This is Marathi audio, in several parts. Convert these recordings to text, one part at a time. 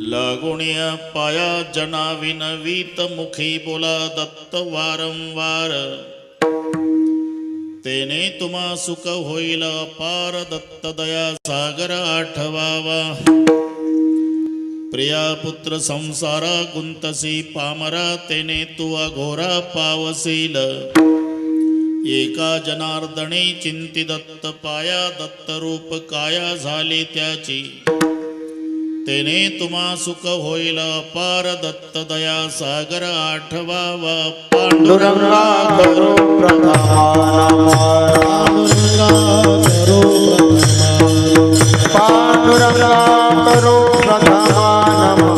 लागुण्या पाया जना विनवीत मुखी बोला दत्त वारंवार तेने तुम्हा सुख होईल अपार दत्त दया सागर आठवावा प्रिया पुत्र संसारा गुंतसी पामरा तेने तू अघोरा पावसील एका जनार्दने चिंती दत्त पाया दत्त रूप काया झाली त्याची तेने तुम्हा सुख होईल अपार दत्त दया सागर आठवावा पांडुरंगा करो पांडुरंगा करो प्रथमा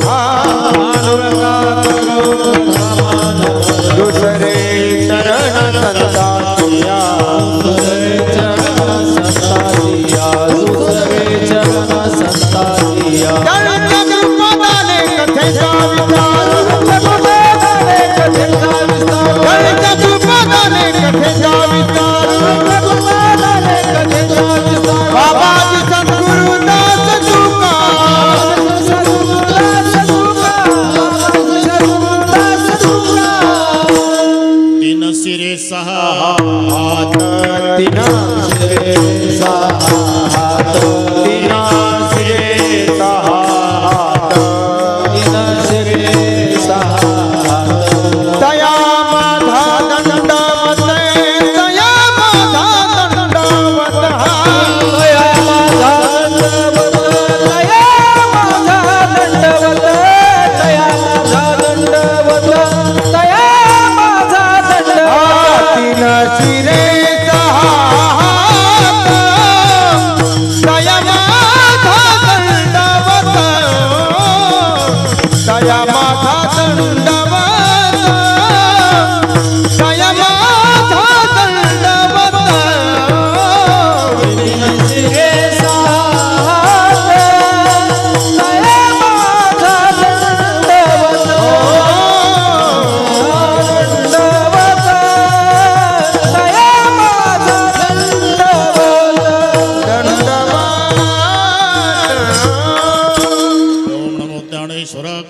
पांडुरंगा करो दुसरे चरण संतातिया दुसरे चरण संतातिया दुसरे चरण संतातिया सिरे सहा तीन सिरे सहा तीन सिरे सहा तीन सिरे सहा दया माधा दंडवत दया माधा दंडवत दया माधा दंडवत दया माधा दंडवत दया माधा दंडवत दया तीन सिरे सहात दया माधा दंडवत दया माधा दंडवत दया माधा दंडवत तीन सिरे सहात दया माधा दंडवत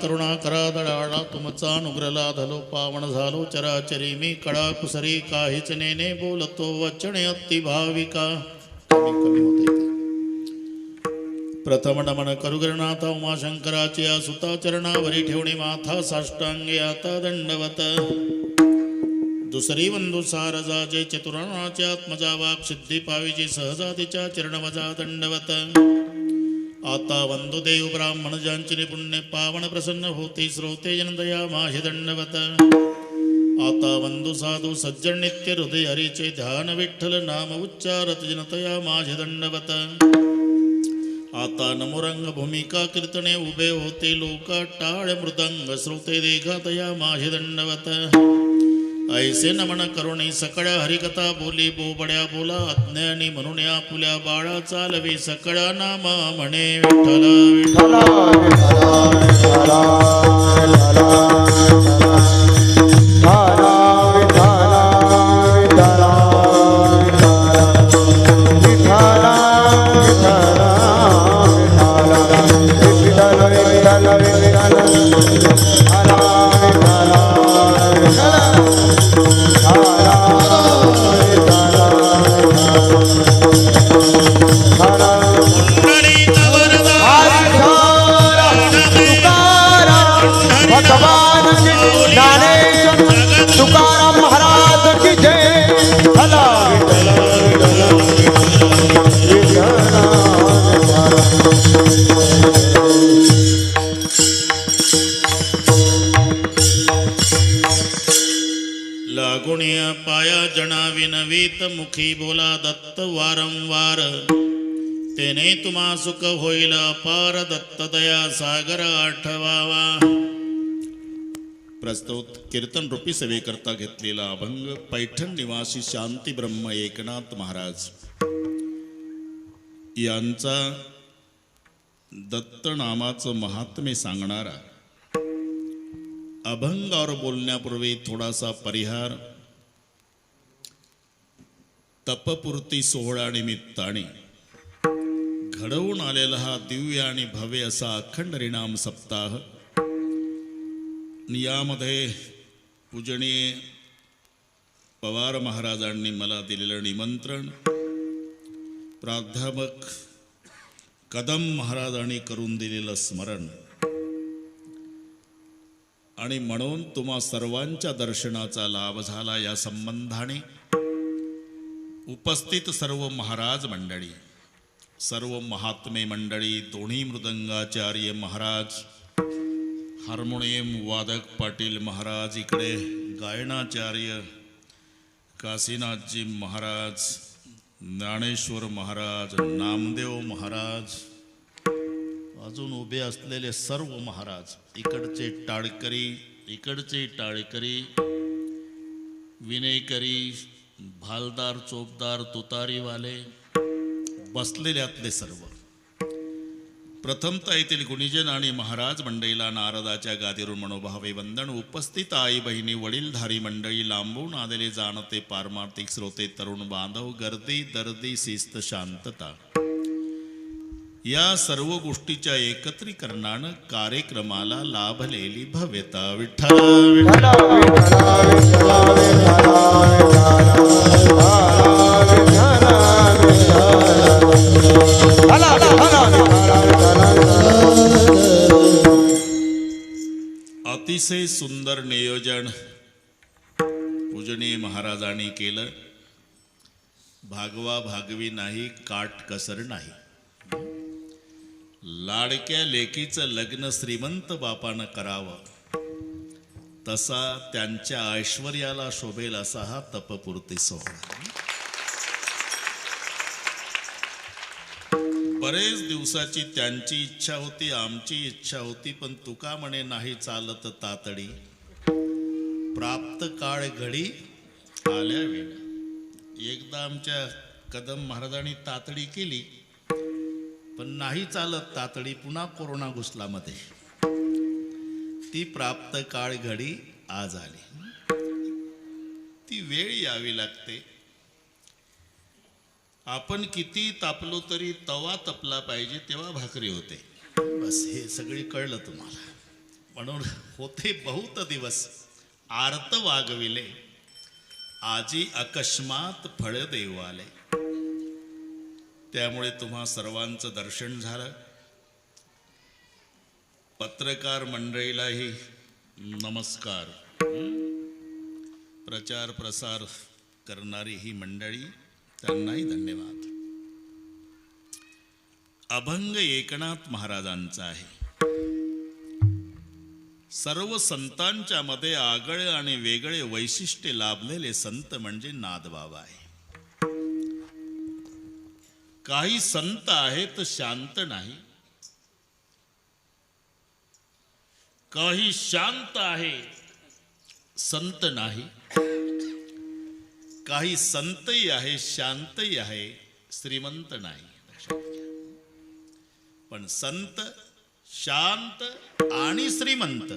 करुणाकरा दडाळा तुमचा अनुग्रह लाधलो पावन झालो चराचरी मी कळा कुसरी काहीच नेने बोलतो वचने अति भाविका कमी कमी होते प्रथम नमन करुगरनाथ उमाशंकराची सुता चरणावरी ठेवणे माथा साष्टांगे आता दंडवत दुसरी वंदू सारजाजे चतुराणाच्या आत्मजा वाक सिद्धी पाविजी सहजातीच्या चरणवजा दंडवत आता वंदुदेव ब्राह्मण जांचिने पुण्य पावन प्रसन्न होते श्रोते जनदया माहि दंडवत आता वंदु साधू सज्जन नित्य हृदय हरीचे ध्यान विठ्ठल नाम उच्चारत जनतया माझे दंडवत आता नमोरंग भूमिका कीर्तने उभे होते लोक टाळ मृदंग श्रोते देखातया माझे दंडवत ऐसे नमन करुणे सकळ हरिकथा बोली बोबड्या बोला अज्ञानी म्हणून आपुल्या बाळा चालवी सकळ नाम म्हणे विठ्ठल तुकाराम महाराज की जय भला लागुण्या पाया जना विनवीत मुखी बोला दत्त वारंवार तेने तुम्हा सुख होईल अपार दत्त दया सागर आठवावा प्रस्तुत कीर्तन रूपी सेवेकरता घेतलेला अभंग पैठण निवासी शांती ब्रह्म एकनाथ महाराज यांचा दत्त नामाचं महात्म्य सांगणारा अभंगावर बोलण्यापूर्वी थोडासा परिहार तपपूर्ती सोहळा निमित्ताने घडवून आलेला हा दिव्य आणि भव्य असा अखंड हरिनाम सप्ताह, यामध्ये पूजनीय पवार महाराजांनी मला दिलेलं निमंत्रण, प्राध्यापक कदम महाराजांनी करून दिलेलं स्मरण, आणि म्हणून तुम्हा सर्वांच्या दर्शनाचा लाभ झाला. या संबंधाने उपस्थित सर्व महाराज मंडळी, सर्व महात्मे मंडळी, दोन्ही मृदंगाचार्य महाराज, हार्मोनियम वादक पाटील महाराज, इकडे गायनाचार्य काशीनाथजी महाराज, ज्ञानेश्वर महाराज, नामदेव महाराज, अजून उभे असलेले सर्व महाराज, इकडचे टाळकरी, विनेकरी, भालदार, चोपदार, तुतारीवाले, बसलेल्यातले सर्व, प्रथमतः येथील गुणीजन आणि महाराज मंडळीला नारदाच्या गादीवरून मनोभावे वंदन. उपस्थित आई बहिणी, वडीलधारी मंडळी, लांबून आलेले जाणते पारमार्थिक श्रोते, तरुण बांधव, गर्दी दर्दी, शिस्त शांतता, या सर्व गोष्टीच्या एकत्रीकरणानं कार्यक्रमाला लाभलेली भव्यता. विठ्ठल अतिशय सुंदर नियोजन पूजनीय महाराजांनी केलं. भागवा भागवी नाही, काटकसर नाही. लाडक्या लेकीचं लग्न श्रीमंत बापानं करावं, तसा त्यांच्या ऐश्वर्याला शोभेल असा हा तपपूर्ती सोहळा. बरेच दिवसाची त्यांची इच्छा होती, आमची इच्छा होती, पण तुका म्हणे नाही चालत तातडी, प्राप्त काळ घडी आल्या वेळ. एकदा आमच्या कदम महाराजांनी तातडी केली, पण नाही चालत तातडी, पुन्हा कोरोना घुसला मध्ये. ती प्राप्त काळ घडी आज आली. ती वेळ यावी लागते. आपण किती तापलो तरी तवा तपला पाहिजे, तेव्हा भाकरी होते. बस हे सगळी कळलं तुम्हाला. म्हणून होते बहुत दिवस आर्त वागविले, आजी अकस्मात फळ देऊ आले. त्यामुळे तुम्हा सर्वांचं दर्शन झालं. पत्रकार मंडळीलाही नमस्कार. प्रचार प्रसार करणारी ही मंडळी, त्यांनाही धन्यवाद. अभंग एकनाथ महाराजांचा आहे. सर्व संतांच्या मध्ये आगळे आणि वेगळे वैशिष्ट्य लाभलेले संत म्हणजे नादबाबा आहे. काही संत आहेत शांत नाही, काही शांत आहे संत नाही, काही संतही आहे शांतही आहे श्रीमंत नाही. पण संत, शांत आणि श्रीमंत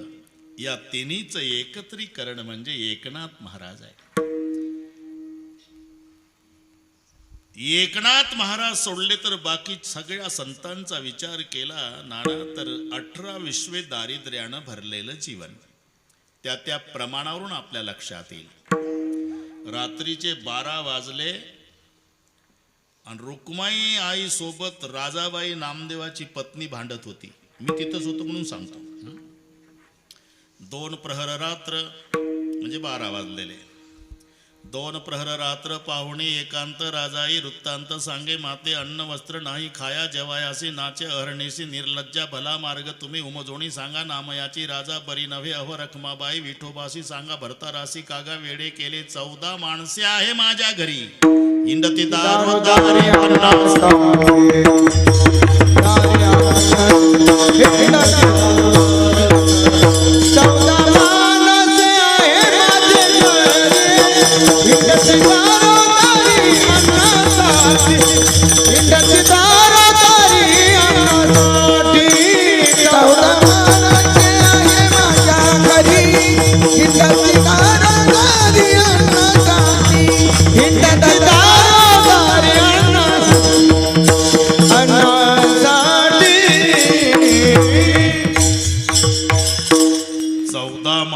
या तिन्हीचं एकत्रीकरण म्हणजे एकनाथ महाराज आहे. एकनाथ महाराज सोडले तर बाकी सगळ्या संतांचा विचार केला नाना तर 18 विश्वे दारिद्र्यानं भरलेलं जीवन, त्या प्रमाणावरून आपल्या लक्षात येईल. रात्रीचे 12 वाजले आणि रुक्माई आई सोबत राजाबाई नामदेवाची पत्नी भांडत होती. मी तिथंच होतो म्हणून सांगतो. 2 प्रहर रात्र म्हणजे 12 वाजलेले. 2 प्रहर रात्र पाहुणे एकांत राजाई वृत्तांत सांगे माते अन्न वस्त्र नाही खाया जेवायासी नाचे अहरणेसी निर्लज्जा भला मार्ग तुम्ही उमजोणी सांगा नामयाची राजा बरी नव्हे अहो रखमाबाई विठोबासी सांगा भरता राशी कागा वेडे केले 14 माणसे आहे माझ्या घरी इंडती दारोदारी अन्ना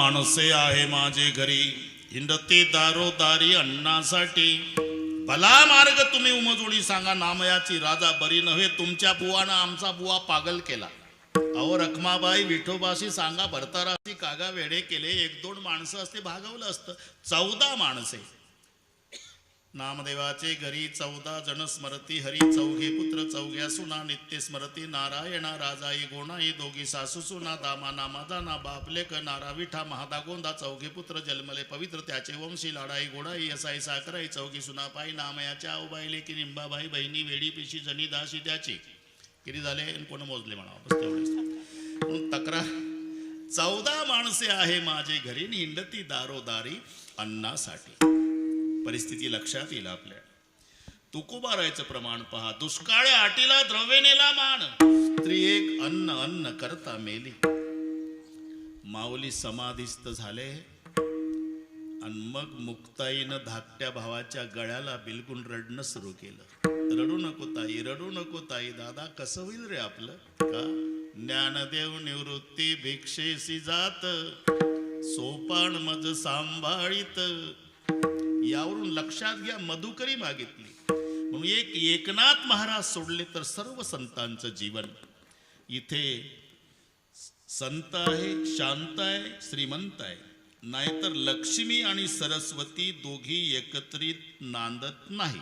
माणसे आहे माझे घरी हिंडते दारोदारी अन्नासाठी भला मार्ग तुम्ही उमजोडी सांगा नामयाची राजा बरी नव्हे तुमच्या बुवानं आमचा बुवा पागल केला अहो रखमाबाई विठोबाशी सांगा भरताराशी कागा वेडे केले 1-2 माणसं असते भागवलं असतं 14 माणसे नामदेवाचे घरी 14 जण स्मरती हरी चौघे पुत्र चौघ्या सुना नित्य स्मरती नारायणा राजाई गोणाई दोघी सासू सुना दामा नामादाना बापलेक नारा विठा महादा गोंदा चौघे पुत्र जन्मले पवित्र त्याचे वंशी लाडाई गोडाई असाई साकराई चौघी सुना पाई नामयाच्या आऊबाईले की निंबाबाई बहिणी वेडी पिशी जनी दाशी त्याची किती झाले कोण मोजले म्हणा बस तेवढेच म्हणून तक्रार 14 माणसे आहे माझे घरी हिंडती दारोदारी अन्नासाठी परिस्थिती लक्षात येईल आपल्या तुकोबारायचं प्रमाण पहा दुष्काळ आटीला द्रव्यनेला मान स्त्री एक अन्न अन्न करता मेली माऊली समाधिस्थ झाले आणि मग मुक्ताईनं धाकट्या भावाच्या गळ्याला बिलकुल रडणं सुरू केलं रडू नको ताई दादा कसं होईल रे आपलं का ज्ञानदेव निवृत्ती भिक्षेसी जात सोपान मज सांभाळीत यावरून लक्षात घ्या मधुकरी मागितली म्हणून एकनाथ महाराज सोडले तर सर्व संतांचं जीवन इथे संत आहे शांत आहे श्रीमंत आहे नाहीतर लक्ष्मी आणि सरस्वती दोघी एकत्रित नांदत नाही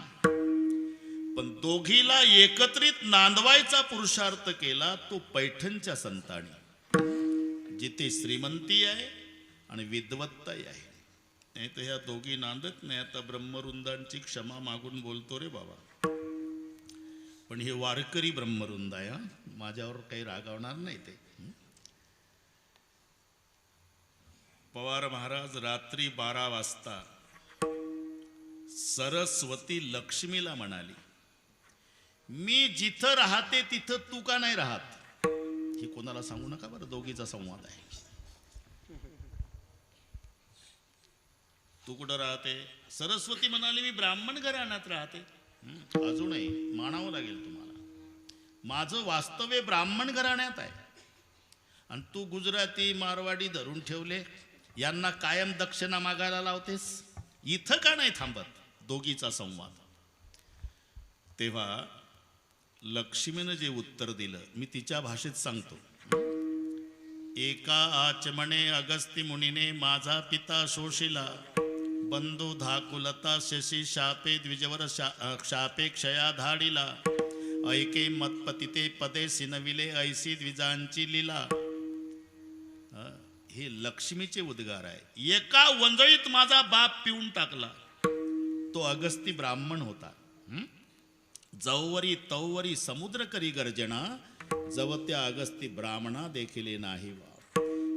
पण दोघीला एकत्रित नांदवायचा पुरुषार्थ केला तो पैठणच्या संतांनी जिथे श्रीमंती आहे आणि विद्वत्ताही आहे नाही तर ह्या दोघी नांदत नाही आता ब्रह्मरुंदांची क्षमा मागून बोलतो रे बाबा पण हे वारकरी ब्रह्मरुंद आहे माझ्यावर काही रागावणार नाही ते पवार महाराज रात्री 12 वाजता सरस्वती लक्ष्मीला म्हणाली मी जिथं राहते तिथं तू का नाही राहत हे कोणाला सांगू नका बरं दोघीचा संवाद आहे तू कुठं राहते सरस्वती म्हणाली मी ब्राह्मण घराण्यात राहते अजूनही मानावं लागेल तुम्हाला माझं वास्तव्य ब्राह्मण घराण्यात आहे आणि तू गुजराती मारवाडी धरून ठेवले यांना कायम दक्षिणा मागायला लावतेस इथं का नाही थांबत दोघीचा संवाद तेव्हा लक्ष्मीनं जे उत्तर दिलं मी तिच्या भाषेत सांगतो एका आचमणे अगस्ती मुनीने माझा पिता शोषिला बंधू धाकुलता शशी शापे द्विजवर शापे क्षया धाडिला ऐके मतपतिते पदे सिनविले ऐसी द्विजांची लीला हे लक्ष्मीचे उद्गार आहे एका वंजळीत माझा बाप पिऊन टाकला तो अगस्ती ब्राह्मण होता जवरी तवरी समुद्र करी गर्जना जवत्या अगस्ती ब्राह्मणा देखील नाही वा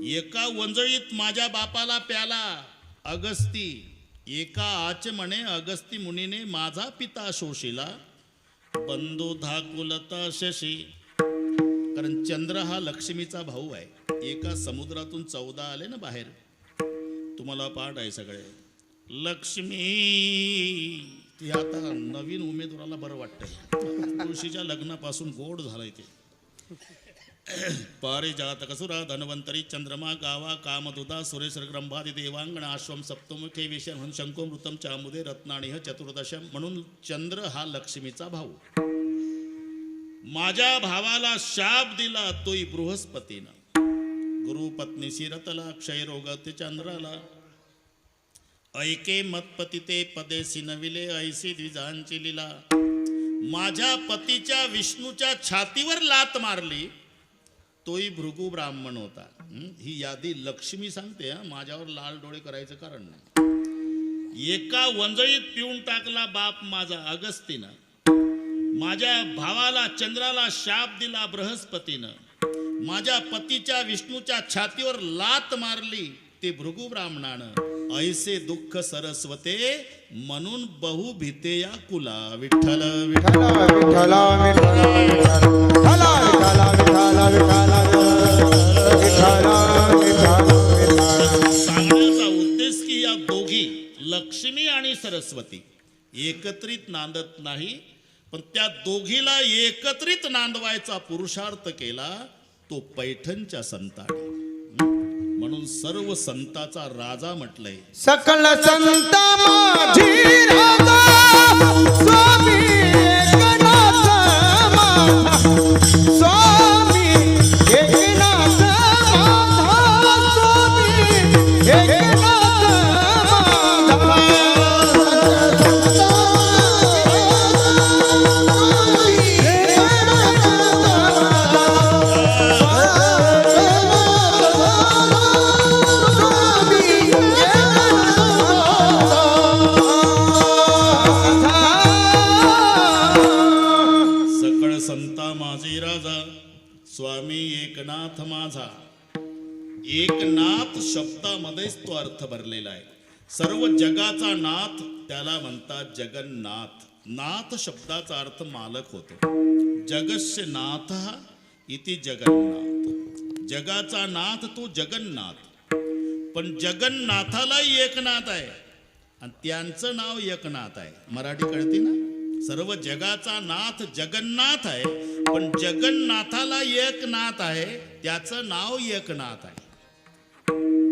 एका वंजळीत माझ्या बापाला प्याला अगस्ती एका आचमणे अगस्ती मुनीने माझा पिता शोषिला बंधू धाकुलता शशी कारण चंद्र हा लक्ष्मीचा भाऊ आहे एका समुद्रातून 14 आले ना बाहेर तुम्हाला पाठ आहे सगळे लक्ष्मी ती आता नवीन उमेदवाराला बरं वाटतंय तुळशीच्या लग्नापासून गोड झालंय ते पारिजात कसुरा धन्वंतरी चंद्रमा गावा कामदुदा सुरेश्वर ग्रंभादी देवांगण आश्वम सप्तमुखे विषय म्हणून शंकुमृतम चामुदे रत्नाणिह चतुर्दशम म्हणून चंद्र हा लक्ष्मीचा भाऊ माझ्या भावाला शाप दिला तोही बृहस्पतीनं गुरुपत्नीशी रतला क्षयरोग ते चंद्राला ऐके मतपतिते पदे सिनविले ऐसी द्विजांची लीला माझ्या पतीच्या विष्णूच्या छातीवर लात मारली तोही भृगु ब्राह्मण होता ही यादी लक्ष्मी सांगते माझ्यावर लाल डोळे करायचं कारण नाही एका वंजळीत पिऊन टाकला बाप माझा अगस्तीनं माझ्या भावाला चंद्राला शाप दिला बृहस्पतीनं माझ्या पतीच्या विष्णूच्या छातीवर लात मारली ते भृगु ब्राह्मणानं ऐसे दुःख सरस्वते म्हणून बहु भीते या कुला विठ्ठल विठ्ठल विठ्ठल सांगण्याचा उद्देश की या दोघी लक्ष्मी आणि सरस्वती एकत्रित नांदत नाही पण त्या दोघीला एकत्रित नांदवायचा पुरुषार्थ केला तो पैठणच्या संतांनी म्हणून सर्व संताचा राजा म्हटलंय. सकल संत माझी राजा स्वामी एकनाथ माझा स्वामी एकनाथ माझा स्वामी एकनाथ सकळ संता माझे राजा स्वामी एकनाथ माझा. एकनाथ शब्दामध्येच तो अर्थ भरलेला आहे. सर्व जगाचा नाथ त्याला म्हणतात जगन्नाथ. नाथ शब्दाचा अर्थ मालक होतो. जगस्य नाथ इति जगन्नाथ. जगाचा नाथ तो जगन्नाथ. पण जगन्नाथालाही एकनाथ आहे आणि त्यांचं नाव एकनाथ आहे. मराठी कळते ना. सर्व जगाचा नाथ जगन्नाथ आहे पण जगन्नाथाला एकनाथ आहे त्याचं नाव एकनाथ आहे.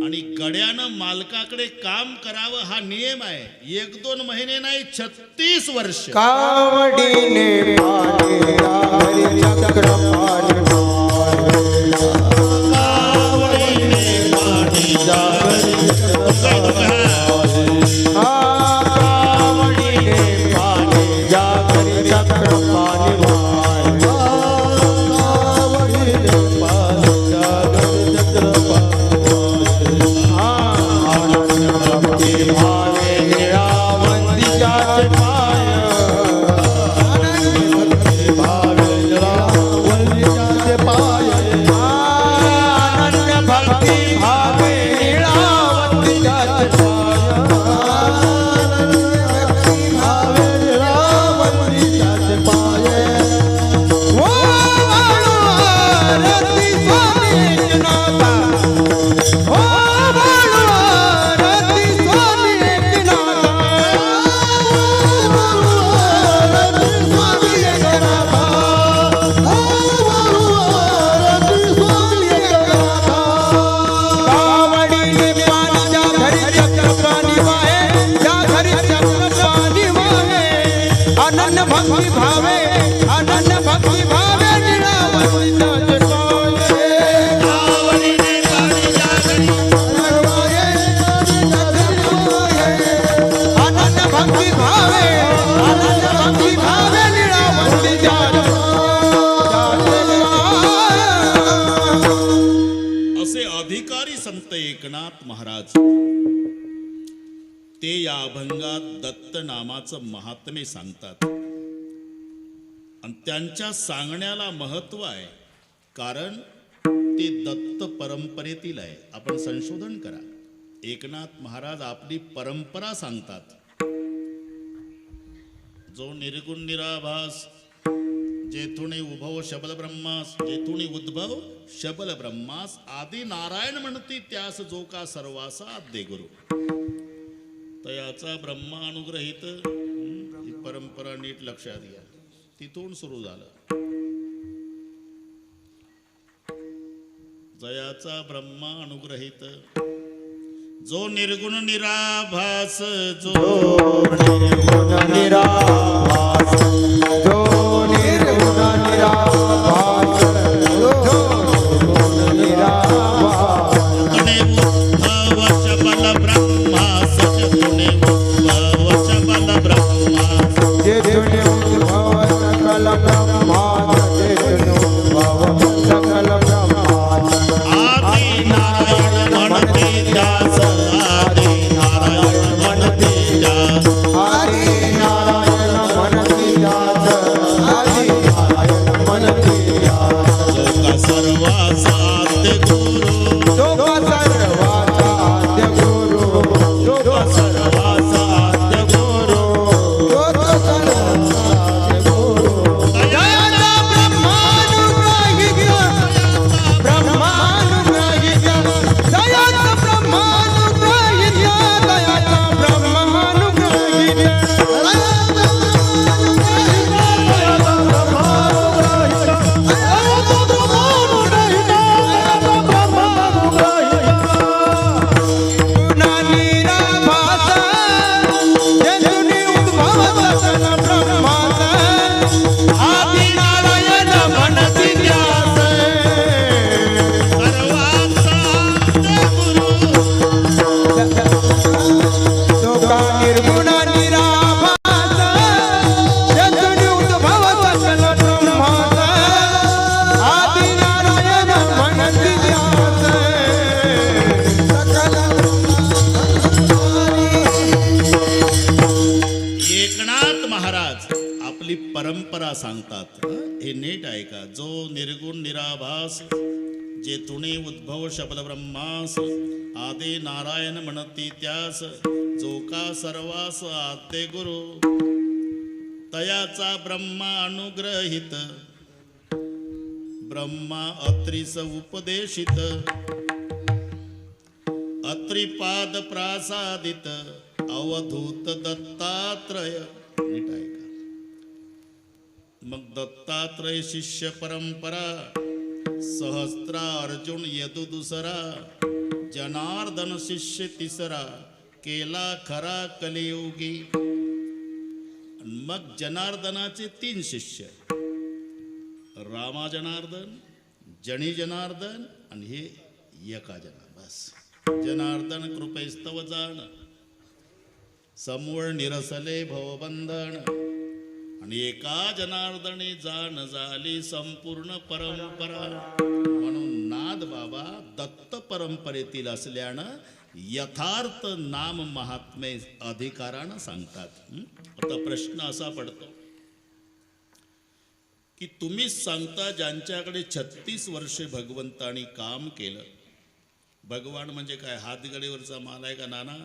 आणि गड्यानं मालकाकडे काम करावं हा नियम आहे. 1-2 महिने नाही 36 वर्ष. कावडीने पाणीला हरी चक्र पाणी कावडीने पाणी जागरी. कावडीने पाणी जागरी चक्र पाणी भक्ति भावे अनन्य भक्ति भावे निरावती कावडीने पाणी जागरी अनन्य भक्ति भावे निरावती असे अधिकारी संत एकनाथ महाराज ते या अभंगात दत्त नामाचं महात्म्य सांगतात. आणि त्यांच्या सांगण्याला महत्व आहे कारण ते दत्त परंपरेतील आहे. आपण संशोधन करा. एकनाथ महाराज आपली परंपरा सांगतात. जो निर्गुण निराभास जेथुनी उभव शबल ब्रह्मास जेथुनी उद्भव शबल ब्रह्मास आदी नारायण म्हणती त्यास जो का सर्वासा आद्य गुरु. तयाचा ब्रह्मा अनुग्रहित. ही परंपरा नीट लक्षात घ्या. तिथून सुरू झालं. जयाचा ब्रह्मा अनुग्रहित जो निर्गुण निराभास जो निर्गुण निराभास जो निर्गुण निराभास जो निर्गुण निराभास तुने उद्भव शबल ब्रह्मास तुने उद्भव शबल ब्रह्मास जे तुने उद्भव सकल ब्रह्मास जे तुने उद्भव सकल ब्रह्मास आदि नारायण म्हणते दास आदि नारायण म्हणते दास आदि नारायण मनती दास आदि नारायण मनती दास जो का सर्वासा आद्य गुरु जो का सर्वाचा आद्य गुरु जो का सर्वाचा आद्य गुरु जो का सर्वाचा आद्य गुरु दयाचा ब्रह्मानुग्रहित ब्रह्मानुग्रहित दयाचा ब्रह्मानुग्रहित दयाचा ब्रह्मानुग्रहित दयाचा ब्रह्मानुग्रहित परंपरा सांगतात. हे नीट ऐका. जो निर्गुण निराभास जे तुणे उद्भव शब्द ब्रह्मास आदि नारायण म्हणती त्यास जो का सर्वास आद्य गुरु तयाचा ब्रह्मा अनुग्रहित ब्रह्मा अत्रिस उपदेशित अत्रिपाद प्रासादित अवधूत दत्तात्रय. नीट ऐका. मग दत्तात्रय शिष्य परंपरा सहस्त्रा अर्जुन यदु दुसरा जनार्दन शिष्य तिसरा केला खरा कलियुगी. मग जनार्दनाचे 3 शिष्य रामा जनार्दन जनी जनार्दन आणि हे एका बस. जनार्दन कृपेस्तव जाण समूळ निरसले भवबंधन आणि एका जनार्दने जाण झाली संपूर्ण परंपरा. म्हणून नाद बाबा दत्त परंपरेतील असल्यानं यथार्थ नाम महात्मे अधिकारानं सांगतात. आता प्रश्न असा पडतो की तुम्हीच सांगता ज्यांच्याकडे 36 वर्षे भगवंतानी काम केलं. भगवान म्हणजे काय हातगडीवरचा माल आहे का नाना?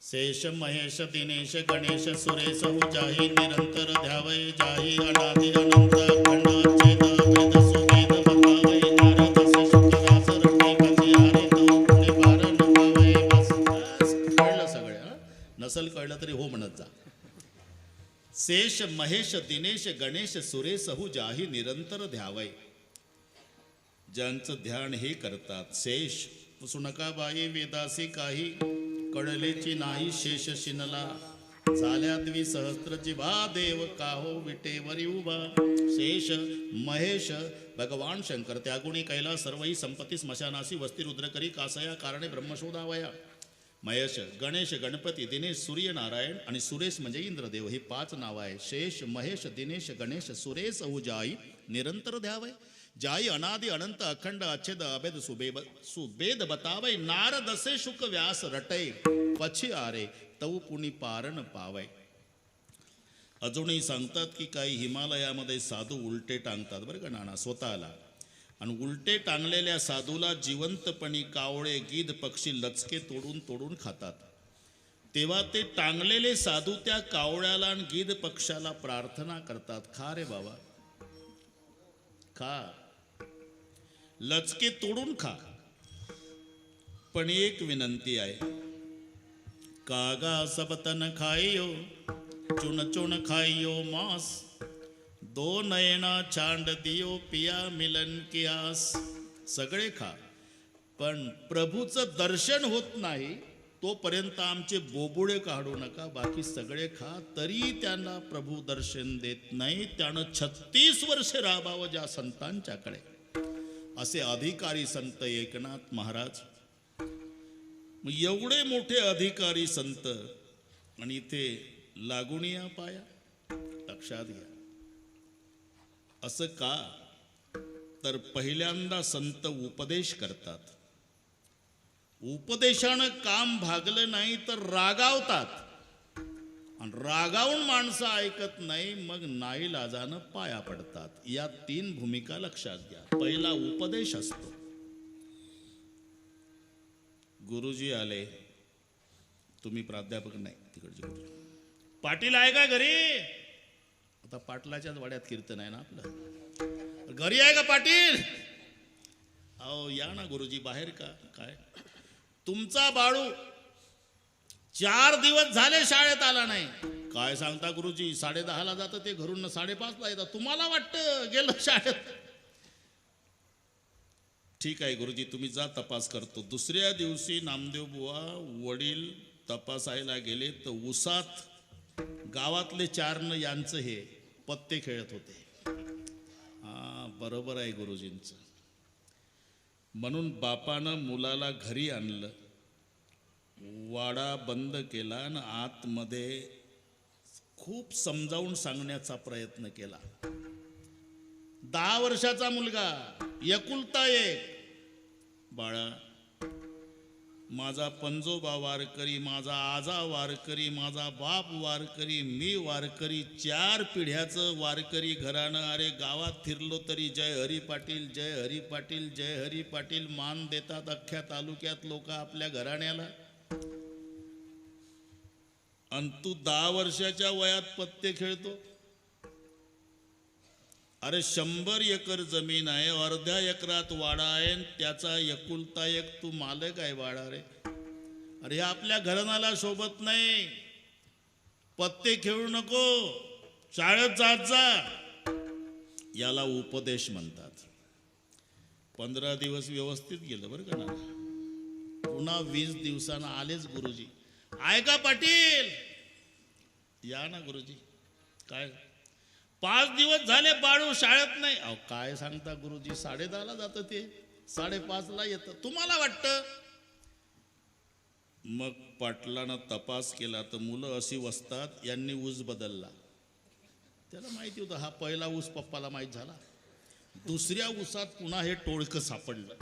शेष महेश दिनेश गणेश सुरेश जाही निरंतर ध्यावय जाही अनादि अनंत अखंड अच्छेद अभेद सुभेद बतावय नारद से शुकदास रटे कची आरे तो पुणे पार नपावय. बस कळलं सगळं. नसल कळलं तरी हो म्हणत जा. शेष महेश दिनेश गणेश सुरेश जाही निरंतर ध्यावय. ज्यांचं ध्यान हे करतात. शेष सुनका बाई वेदासी काही कळलेची नाही शेष शिनला झाल्या द्विसहस्त्र जिभा देव काहो विटेवरी उभा. शेष महेश भगवान शंकर त्यागुणी कैला सर्वही संपत्ती स्मशानासी वस्ती रुद्रकरी कासया कारणे ब्रह्मशोधावया. महेश गणेश गणपती दिनेश सूर्य नारायण आणि सुरेश म्हणजे इंद्रदेव. ही 5 नावं आहे. शेष महेश दिनेश गणेश सुरेश जाई निरंतर ध्यावय जाई अनादि अनंत अखंड अच्छेद अभेद सुबेद बतावय नारद से शुक व्यास रटय पछी आरे तऊ पुणी पारण पावय. अजूनही सांगतात की काही हिमालयामध्ये साधू उलटे टांगतात बरं का नाना स्वतःला. आणि उलटे टांगलेल्या साधूला जिवंतपणी कावळे गीध पक्षी लचके तोडून तोडून खातात. तेव्हा ते टांगलेले साधू त्या कावळ्याला आणि गीध पक्षाला प्रार्थना करतात. खा रे बाबा खा लचके तोडून खा. पण एक विनंती आहे. कागा सबतन खाइयो चुन चुन खाइयो मांस दो नयना छांड दियो पिया मिलन की आस. सगळे खा पण प्रभूचं दर्शन होत नाही तोपर्यंत आमचे बोबुळे काढू नका. बाकी सगळे खा. तरी त्यांना प्रभू दर्शन देत नाही. त्यानं 36 वर्षे राहावं ज्या संतांच्याकडे. असे अधिकारी संत एकनाथ महाराज. एवढे मोठे अधिकारी संत आणि इथे लागून या पाया. लक्षात घ्या. असं का? तर पहिल्यांदा संत उपदेश करतात. उपदेशानं काम भागलं नाही तर रागावतात आणि रागावून माणसं ऐकत नाही मग नाईलाजानं पाया पडतात. या 3 भूमिका लक्षात घ्या. पहिला उपदेश असतो. गुरुजी आले. तुम्ही प्राध्यापक नाही तिकडचे गुरुजी. पाटील आहे का घरी? आता पाटलाच्याच वाड्यात कीर्तन आहे ना आपलं. घरी आहे का पाटील? अहो या ना गुरुजी बाहेर का काय? तुमचा बाळू 4 दिवस झाले शाळेत आला नाही. काय सांगता गुरुजी? 10:30ला जातं ते घरून 5:30ला येतात. तुम्हाला वाटतं गेलं शाळेत? ठीक आहे गुरुजी तुम्ही जा तपास करतो. दुसऱ्या दिवशी नामदेव बुवा वडील तपासायला गेले तर उसात गावातले 4 यांचं हे पत्ते खेळत होते. बरोबर आहे गुरुजींचं. म्हणून बापानं मुलाला घरी आणलं. वाडा बंद केला आणि आतमध्ये खूप समजावून सांगण्याचा प्रयत्न केला. 10 वर्षाचा मुलगा एकुलता एक. बाळा माझा पंजोबा वारकरी, माझा आजा वारकरी, माझा बाप वारकरी, मी वारकरी, 4 पिढ्याचं वारकरी घराणं. अरे गावात फिरलो तरी जय हरी पाटील, जय हरी पाटील, जय हरी पाटील मान देतात अख्ख्या तालुक्यात लोक आपल्या घराण्याला. आणि तू 10 वर्षाच्या वयात पत्ते खेळतो. अरे 100 एकर जमीन आहे, अर्ध्या एकरात वाडा आहे, त्याचा एकुलता एक तू मालक आहे वाडा रे. अरे आपल्या घराण्याला शोभत नाही. पत्ते खेळू नको, शाळेत जात जा. याला उपदेश म्हणतात. 15 दिवस व्यवस्थित गेलं बरं का ना. पुन्हा 20 दिवसांना आलेच गुरुजी. ऐका पाटील, या ना गुरुजी. काय 5 दिवस झाले बाळू शाळेत नाही. अहो काय सांगता गुरुजी, 10:30ला जातं ते, 5:30ला येतं. तुम्हाला वाटतं. मग पाटलानं तपास केला तर मुलं अशी वसतात. यांनी ऊस बदलला. त्याला माहिती होतं हा पहिला ऊस पप्पाला माहीत झाला. दुसऱ्या ऊसात पुन्हा हे टोळकं सापडलं.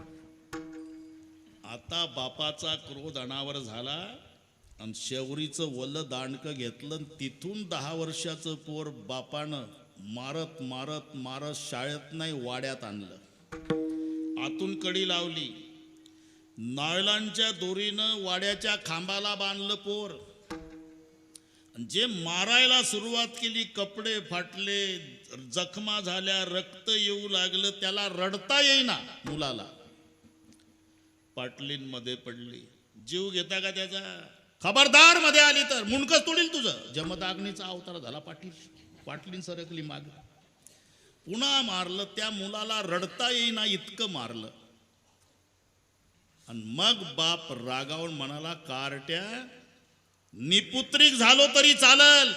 आता बापाचा क्रोध अनावर झाला आणि शेवरीचं वल्ल दांडकं घेतलं. तिथून 10 वर्षाचं पोर बापानं मारत मारत मारत शाळेत नाही वाड्यात आणलं. आतून कडी लावली, नायलॉनच्या दोरीनं वाड्याच्या खांबाला बांधलं पोर. जे मारायला सुरुवात केली, कपडे फाटले, जखमा झाल्या, रक्त येऊ लागलं. त्याला रडता येईना मुलाला. पाटलीन मध्ये पडली. जीव घेता का त्याचा? खबरदार मध्ये आली तर मुंडकच तोडील तुझं. जमदाग्नीचा अवतार झाला पाटील. पाटलीन सरकली माग. पुन्हा मारलं. त्या मुलाला रडता येईना इतकं मारलं. आणि मग बाप रागावून म्हणाला, कारट्या निपुत्रिक झालो तरी चालल,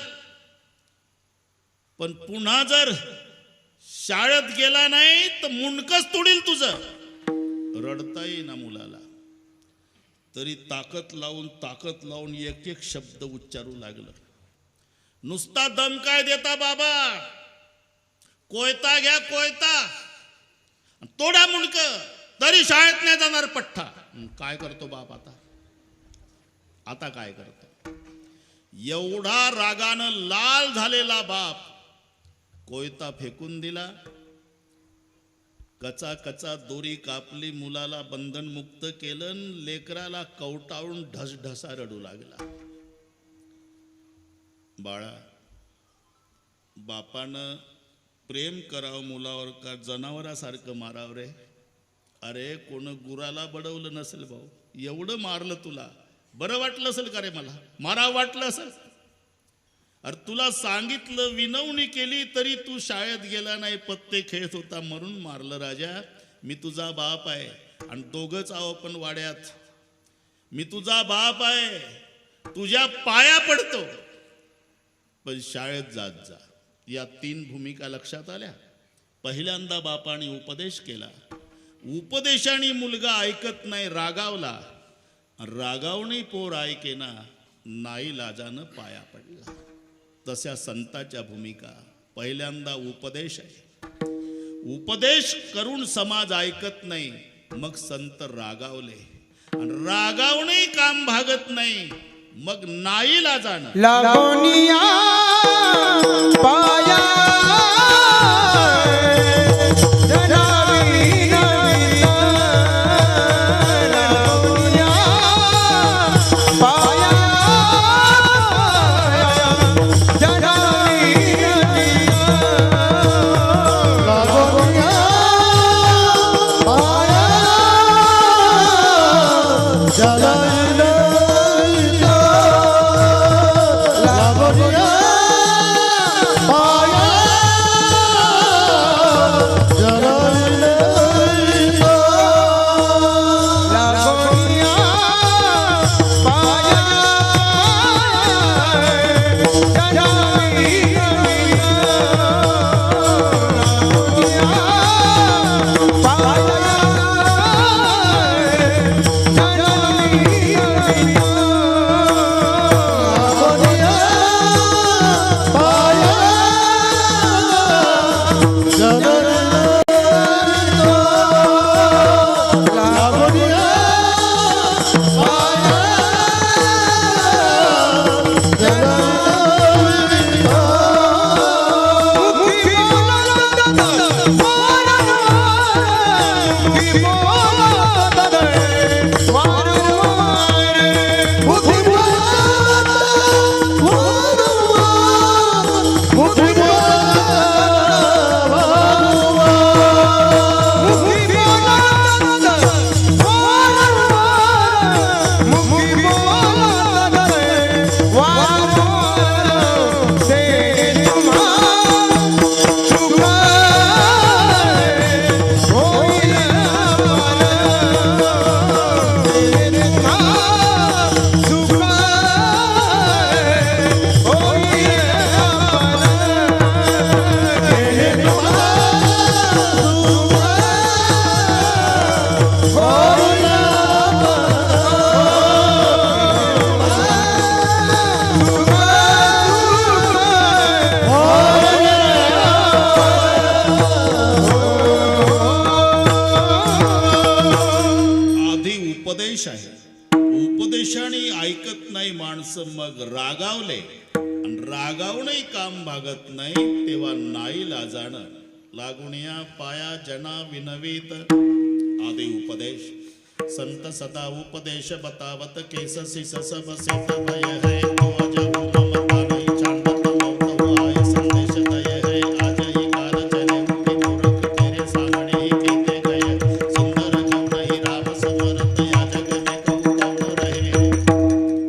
पण पुन्हा जर शाळेत गेला नाही तर मुंडकच तोडील तुझं. रडता येईना मुलाला तरी ताकद लावून एक एक शब्द उच्चारू लागलं. नुसता दम काय देता बाबा, कोयता घ्या कोयता, तोडा मुंडक, तरी शाळेत नाही जाणार पठ्ठा. काय करतो बाप आता काय करतो? एवढा रागानं लाल झालेला बाप कोयता फेकून दिला. कचा कचा दोरी कापली, मुलाला बंधनमुक्त केलं. लेकराला कवटाळून ढसढसा रडू लागला. बाळा, बापानं प्रेम करावं मुलावर का जनावरासारखं मारावं रे? अरे कोण गुराला बडवलं नसेल भाऊ, एवढं मारलं तुला, बरं वाटलं असेल का रे? मला मारावं वाटलं असेल. अरे तुला सांगितलं, विनवणी केली तरी तू शाळेत गेला नाही, पत्ते खेळत होता म्हणून मारलं. राजा, मी तुझा बाप आहे आणि दोघंच आहो पण वाड्यात. मी तुझा बाप आहे, तुझ्या पाया पडतो, पण शाळेत जात जा. या 3 भूमिका लक्षात आल्या. पहिल्यांदा बापाने उपदेश केला. उपदेशाने मुलगा ऐकत नाही, रागावला. रागावणे पोर ऐकेना, नाईलाजानं पाया पडला. तशा संताच्या भूमिका. पहिल्यांदा उपदेश आहे. उपदेश करून समाज ऐकत नाही, मग संत रागावले. आणि रागावणे काम भागत नाही, मग नाईलाजानं लागोनिया पाया जनावी नवीन लागोनिया पाया जनावी नवीन लागोनिया पाया जनावी Oh आधी उपदेश आहे. उपदेशाने ऐकत नाही माणसं, मग रागावले आणि रागावूनही काम भागत नाही, तेव्हा नाही लाजाणं लागून या पाया जना विनवीत. आधी उपदेश. संत सदा उपदेश बतावत केससी सस बसित भय है तो अजब ममता नहीं छांडत मौत हो आए संदेश दय है आज ही काल चले मुझे मूर्ख तेरे सामने ही कहते गए सुंदर जीव नहीं राम समरत या जग में कहूँ कौन रहे.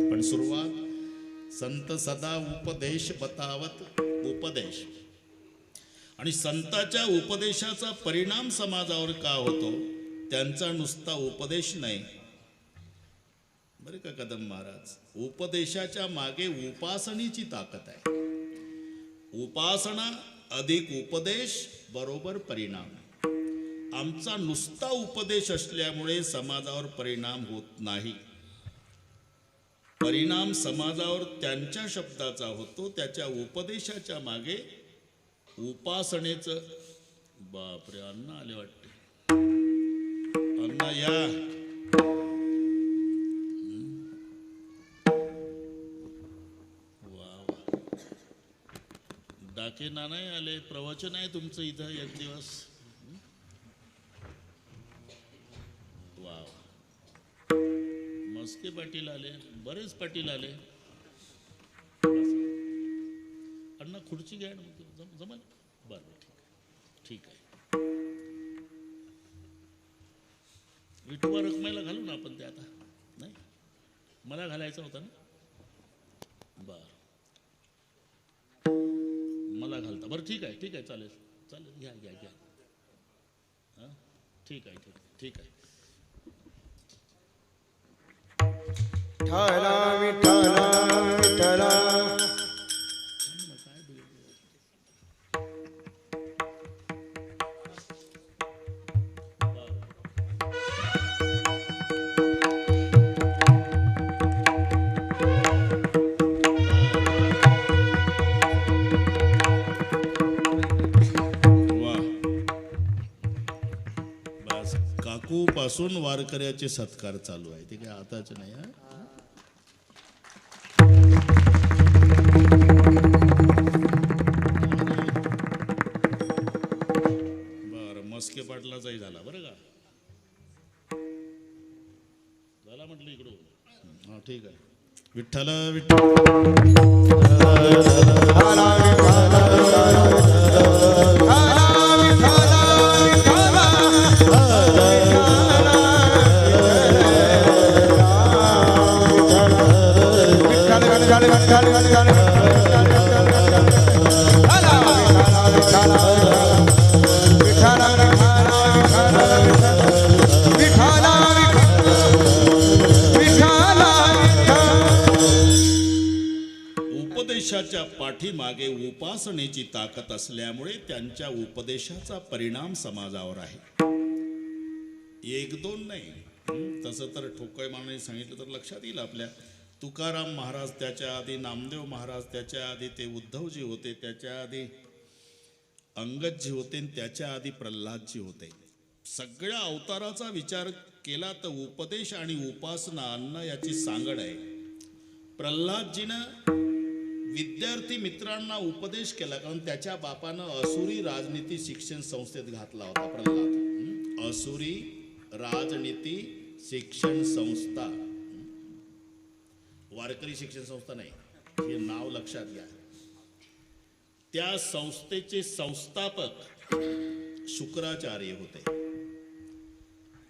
पण सुरुवात संत सदा उपदेश बतावत. उपदेश आणि संताच्या उपदेशाचा परिणाम समाजावर का होतो, त्यांचा नुसता उपदेश नाही बरे का कदम महाराज. उपदेशाच्या मागे उपासनेची ताकद आहे. उपासना अधिक उपदेश बरोबर परिणाम. आमचा नुसता उपदेश असल्यामुळे समाजावर परिणाम होत नाही. परिणाम समाजावर त्यांच्या शब्दाचा होतो, त्याच्या उपदेशाच्या मागे उपासनेचं. बापरे, अण्णा आले वाटते. अण्णा या. वा वा, डाके नानाही आले. प्रवचन आहे तुमचं इथं एक दिवस. वा, मस्के पाटील आले, बरेच पाटील आले. अण्णा खुर्ची घ्या. जमल. बरं, ठीक आहे. विठोबा रखमाईला घालू ना आपण ते आता. नाही, मला घालायचा होता ना. बर, मला घालता. बरं, ठीक आहे, चालेल चालेल. घ्या घ्या घ्या. हां, ठीक आहे, ठीक आहे. विठ्ठला विठ्ठला विठ्ठला. पासून वारकऱ्याचे सत्कार चालू आहे. ते काय आताच नाही. बर, मस्के पाटलाचाही झाला बरं का. झाला म्हटलं इकडून. हा, ठीक आहे. विठ्ठल उपदेशाच्या पाठीमागे उपासनेची ताकद असल्यामुळे त्यांच्या उपदेशाचा परिणाम समाजावर आहे. एक दोन नाही. तसं तर ठोकळ मानाने सांगितलं तर लक्षात येईल आपल्या. तुकाराम महाराज, त्याच्या आधी नामदेव महाराज, त्याच्या आधी ते उद्धवजी होते, त्याच्या आधी अंगदजी होते, आणि त्याच्या आधी प्रल्हादजी होते. सगळ्या अवताराचा विचार केला तर उपदेश आणि उपासना अन्न याची सांगड आहे. प्रल्हादजीनं विद्यार्थी मित्रांना उपदेश केला, कारण त्याच्या बापानं असुरी राजनीती शिक्षण संस्थेत घातला होता. प्रल्हाद असुरी राजनीती शिक्षण संस्था, वारकरी शिक्षण संस्था नाही, हे नाव लक्षात घ्या. त्या संस्थेचे संस्थापक शुक्राचार्य होते,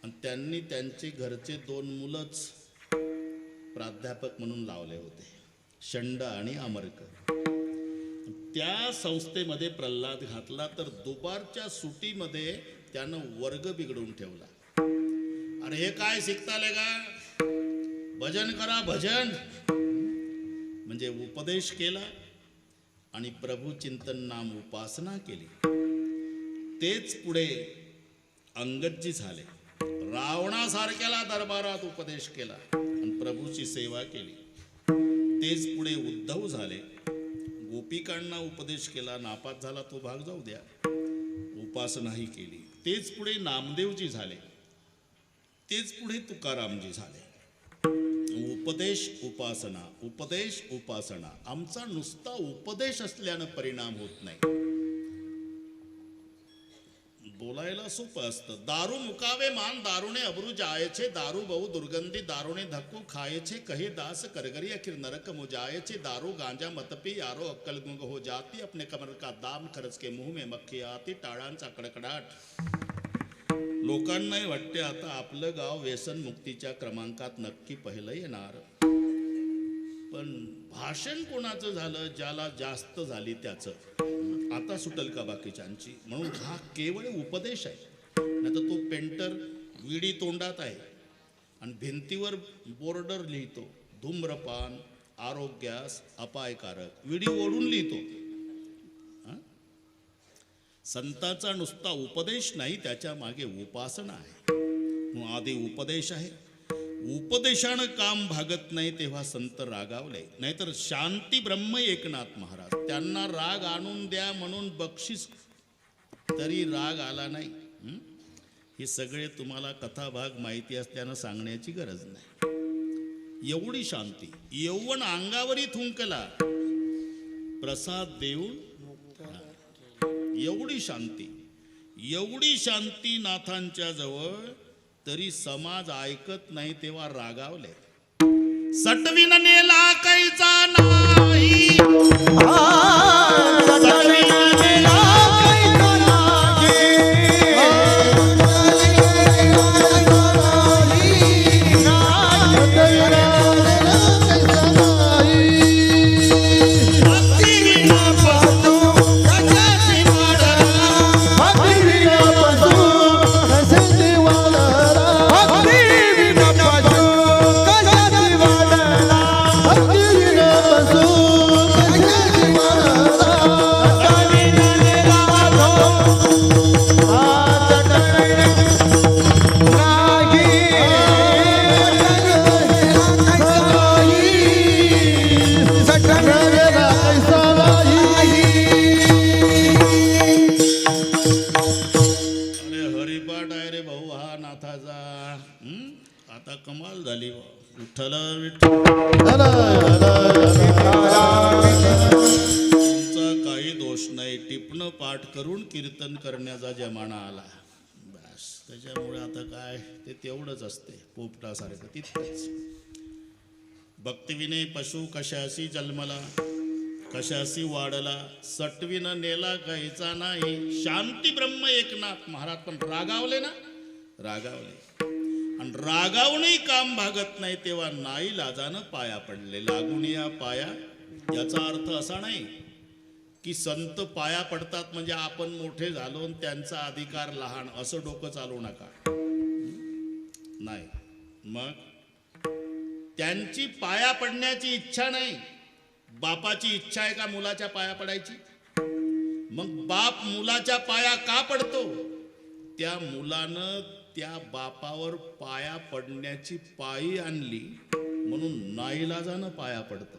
आणि त्यांनी त्यांचे घरचे 2 मुलंच प्राध्यापक म्हणून लावले होते, शंड आणि अमरक. त्या संस्थेमध्ये प्रल्हाद घातला तर दुपारच्या सुटीमध्ये त्यानं वर्ग बिघडून ठेवला. अरे हे काय शिकताले का, भजन करा भजन. म्हणजे उपदेश केला आणि प्रभू चिंतन नाम उपासना केली. तेच पुढे अंगदजी झाले. रावणासारख्याला दरबारात उपदेश केला आणि प्रभूची सेवा केली. तेच पुढे उद्धव झाले, गोपिकांना उपदेश केला, नापास झाला तो भाग जाऊ द्या, उपासनाही केली. तेच पुढे नामदेवजी झाले, तेच पुढे तुकारामजी झाले. उपदेश उपासना, उपदेश उपासना. आमचा नुसता उपदेश असल्यानं परिणाम होत नाही. बोलायला सोपं असतं. दारू मुकावे मान दारूने अब्रू जायचे, दारू बहु दुर्गंधी दारूने धक्को खायचे, कहे दास करगरी अखिर नरक मुजायचे, दारू गांजा मतपी यारो अक्कल गुंग हो जाती, अपने कमर का दाम खर्च के मुंह में मक्खी आती, टाळांचा कडकडाट. लोकांनाही वाटते आता आपलं गाव व्यसन मुक्तीच्या क्रमांकात नक्की पहिलं येणार. पण भाषण कोणाचं झालं, ज्याला जास्त झाली त्याचं. आता सुटल का बाकीच्यांची. म्हणून हा केवळ उपदेश आहे. नाही तर तो पेंटर विडी तोंडात आहे आणि भिंतीवर बोर्डर लिहितो, धूम्रपान आरोग्यास अपायकारक, विडी ओढून लिहितो. संतांचा नुसता उपदेश नाही, त्याच्या मागे उपासना आहे. म्हणून आधी उपदेश आहे. उपदेशानं काम भागत नाही तेव्हा संत रागावले. नाहीतर शांती ब्रह्म एकनाथ महाराज, त्यांना राग आणून द्या म्हणून बक्षीस, तरी राग आला नाही. हे सगळे तुम्हाला कथाभाग माहिती असल्यानं सांगण्याची गरज नाही. एवढी शांती, यौवन अंगावरी थुंकला, प्रसाद देऊन एवढी शांती, एवढी शांती नाथांच्या जवळ, तरी समाज ऐकत नाही तेव्हा रागावले. सटविन नेला कैचा नाही, सटविन नेला कैचा नाही, आता कमाल झाली. विठ्ठल विठ्ठल, तुमचा काही दोष नाही. टिपणं पाठ करून कीर्तन करण्याचा जमाना आला बस. त्याच्यामुळे आता काय ते तेवढंच असते, पोपटासारखं तितकंच. भक्तिविने पशु कशाशी जन्मला, कशाशी वाढला, सटविन नेला काहीचा नाही. शांती ब्रह्म एकनाथ महाराज पण रागावले ना, रागावले. आणि रागावूनही काम भागत नाही तेव्हा नाही लाजानं पाया पडले. लागून या पाया, याचा अर्थ असा नाही की संत पाया पडतात म्हणजे आपण मोठे झालो आणि त्यांचा अधिकार लहान, असं डोकं चालवू नका. नाही, मग त्यांची पाया पडण्याची इच्छा नाही. बापाची इच्छा आहे का मुलाच्या पाया पडायची? मग बाप मुलाच्या पाया का पडतो? त्या मुलानं त्या बापावर पाया पडण्याची पायी आणली म्हणून नाईलाजानं पाया पडतो.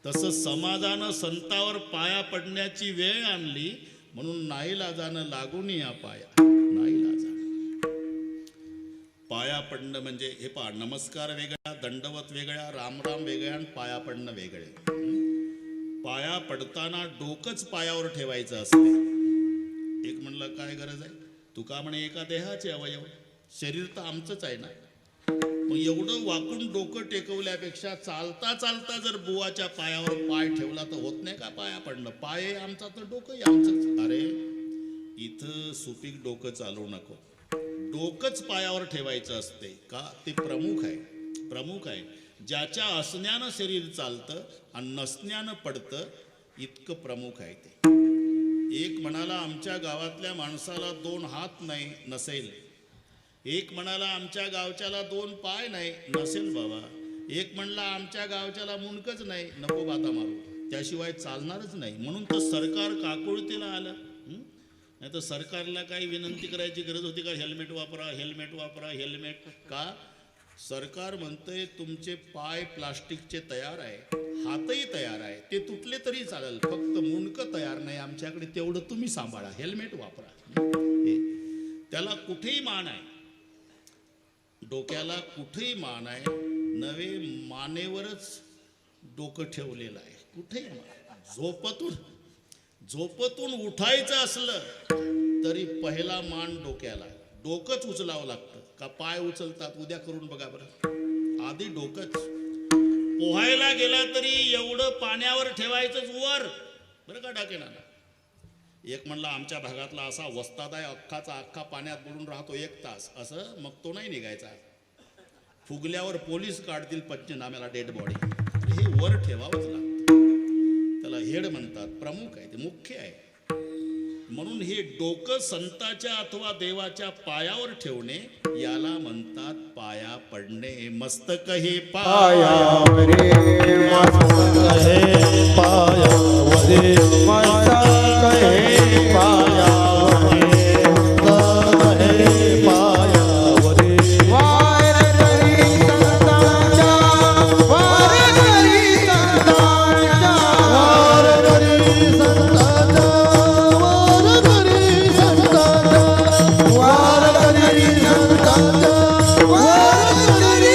तसं समाजानं संतावर पाया पडण्याची वेळ आणली म्हणून नाईलाजानं लागून या पाया. नाईलाजानं पाया पडणं म्हणजे हे पहा, नमस्कार वेगळा, दंडवत वेगळा, रामराम वेगळा आणि पाया पडणं वेगळे. पाया पडताना डोकंच पायावर ठेवायचं असते. एक म्हणलं काय गरज आहे? तुका म्हणे एका देहाचे अवयव, शरीर तर आमचंच आहे ना. मग एवढं वाकून डोकं टेकवल्यापेक्षा चालता चालता जर बुवाच्या पायावर पाय ठेवला तर होत नाही का पाया पडणं? पाय आमचा तर डोकंही आमचंच. अरे इथं सुपीक डोकं चालवू नको, डोकंच पायावर ठेवायचं असते. का? ते प्रमुख आहे, प्रमुख आहे. ज्याच्या असण्यानं शरीर चालतं आणि नसण्यानं पडतं, इतकं प्रमुख आहे ते. एक म्हणाला आमच्या गावातल्या माणसाला 2 हात नाही, नसेल. एक म्हणाला आमच्या गावच्याला 2 पाय नाही, नसेल बाबा. एक म्हणला आमच्या गावच्याला मुंडकच नाही, नको बाता मारू, त्याशिवाय चालणारच नाही. म्हणून तर सरकार काकुळतीला आलं. नाही तर सरकारला काही विनंती करायची गरज होती का? हेल्मेट वापरा, हेल्मेट वापरा, हेल्मेट का? सरकार म्हणतंय तुमचे पाय प्लास्टिकचे तयार आहे, हातही तयार आहे, ते तुटले तरी चालेल, फक्त मुंडकं तयार नाही आमच्याकडे, तेवढं तुम्ही सांभाळा, हेल्मेट वापरा. त्याला कुठेही मान आहे, डोक्याला कुठेही मान आहे, नवे मानेवरच डोकं ठेवलेलं आहे, कुठेही मान. झोपतून उठायचं असलं तरी पहिला मान डोक्याला, डोकंच उचलावं लागतं का पाय उचलतात? उद्या करून बघा बरं, आधी डोकंच. पोहायला गेला तरी एवढं पाण्यावर ठेवायचंच वर, बरं का डाकेना. एक म्हणला आमच्या भागातला असा वस्ताद आहे, अख्खाचा अख्खा पाण्यात बुडून राहतो 1 तास, असं मग तो नाही निघायचा. फुगल्यावर पोलीस काढतील पंचनाम्याला डेड बॉडी. हे वर ठेवावंच लागतं, त्याला हेड म्हणतात, प्रमुख आहे, ते मुख्य आहे. म्हणून हे डोकं संताच्या अथवा देवाच्या पायावर ठेवणे याला म्हणतात पाया पडणे. मस्तक हे पायावरे मस्तक हे पायावरे मस्तक हे पायावरे मस्तक हे पायावरे वार करी संतांच्या वार करी संतांच्या वार करी संतांच्या वार करी संतांच्या वार करी संतांच्या वार करी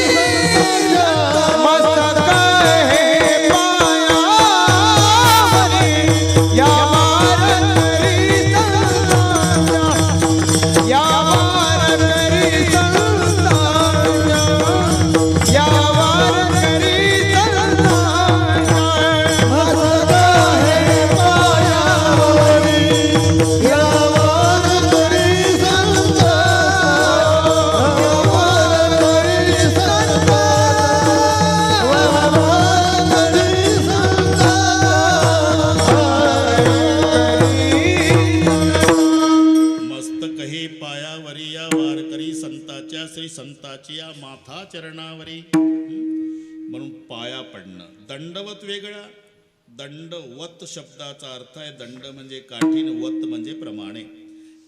मस्तक हे पायावरे या वार करी संतांच्या या वार करी संतांच्या या वार करी संतांच्या मस्तक हे पायावरे या वार करी संतांच्या या वार करी संतांच्या या वार करी मस्तक हे पायावरी या वारकरी संताच्या श्री संताची या माथा चरणावरी. म्हणून पाया पडणं. दंडवत वेगळा. दंडवत शब्दाचा अर्थ आहे दंड म्हणजे काठी, वत म्हणजे प्रमाणे.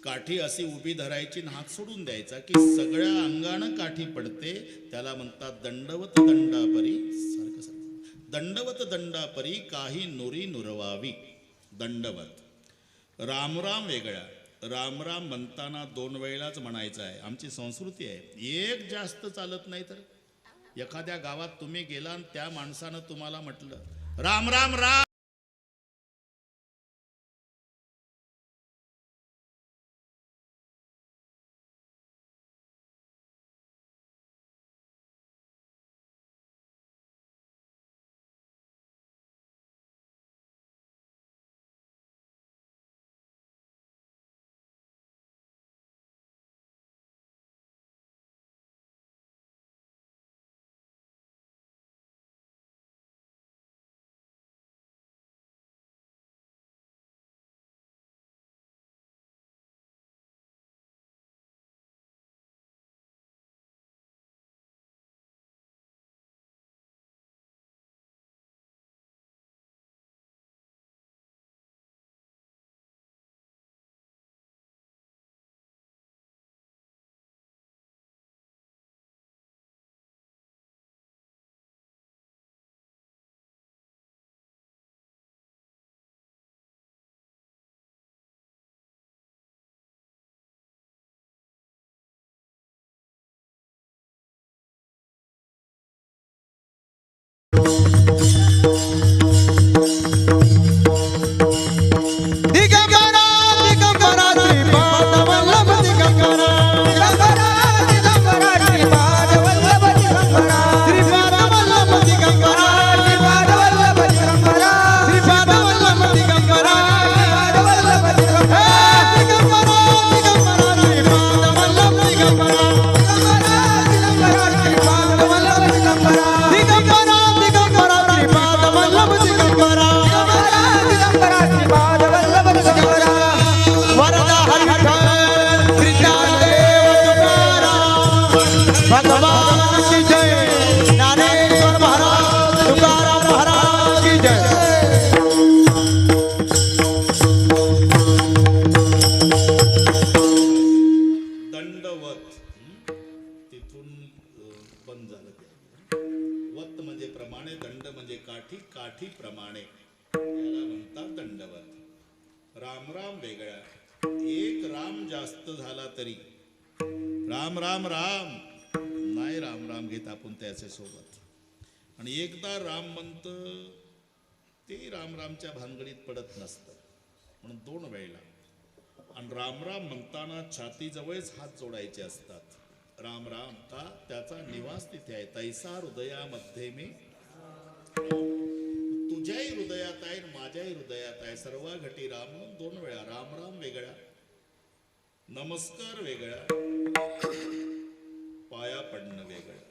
काठी अशी उभी धरायची आणि हात सोडून द्यायचा की सगळ्या अंगानं काठी पडते, त्याला म्हणतात दंडवत दंडापरी. सारखं सारखं दंडवत दंडापरी काही नुरी नुरवावी. दंडवत. रामराम वेगळा. रामराम म्हणताना 2 वेळाच म्हणायचं आहे, आमची संस्कृती आहे. एक जास्त चालत नाही. तर एखाद्या गावात तुम्ही गेला आणि त्या माणसानं तुम्हाला म्हटलं राम राम राम, दिगंबरा दिगंबरा श्रीपाद वल्लभ दिगंबरा दिगंबरा दिगंबरा श्रीपाद वल्लभ दिगंबरा श्रीपाद वल्लभ दिगंबरा श्रीपाद वल्लभ दिगंबरा श्रीपाद वल्लभ दिगंबरा श्रीपाद वल्लभ दिगंबरा दिगंबरा दिगंबरा श्रीपाद वल्लभ दिगंबरा दिगंबरा दिगंबरा श्रीपाद वल्लभ दिगंबरा दिगंबरा दिगंबरा श्रीपाद वल्लभ दिगंबरा दिगंबरा श्रीपाद वल्लभ दिगंबरा वरदा हरिहर श्री ज्ञानदेव तुकाराम भगवान की जय. ज्ञानेश्वर महाराज तुकाराम महाराज की जय. बंद झालं ते. वत म्हणजे प्रमाणे, दंड म्हणजे काठी, काठी प्रमाणे, याला म्हणतात दंडवत. राम राम वेगळा, एक राम जास्त झाला तरी राम राम राम नाही राम राम घेत आपण त्याच्या सोबत. आणि एकदा राम म्हणत ते राम रामच्या भानगडीत पडत नसतं, म्हणून 2 वेळेला. आणि राम राम म्हणताना छातीजवळच हात जोडायचे असतात. राम राम का, त्याचा निवास तिथे आहे. तैसा हृदयामध्ये मी, तुझ्याही हृदयात आहे माझ्याही हृदयात आहे. सर्व घटी राम म्हणून 2 वेळा. राम राम वेगळा, नमस्कार वेगळा, पाया पडणं वेगळं.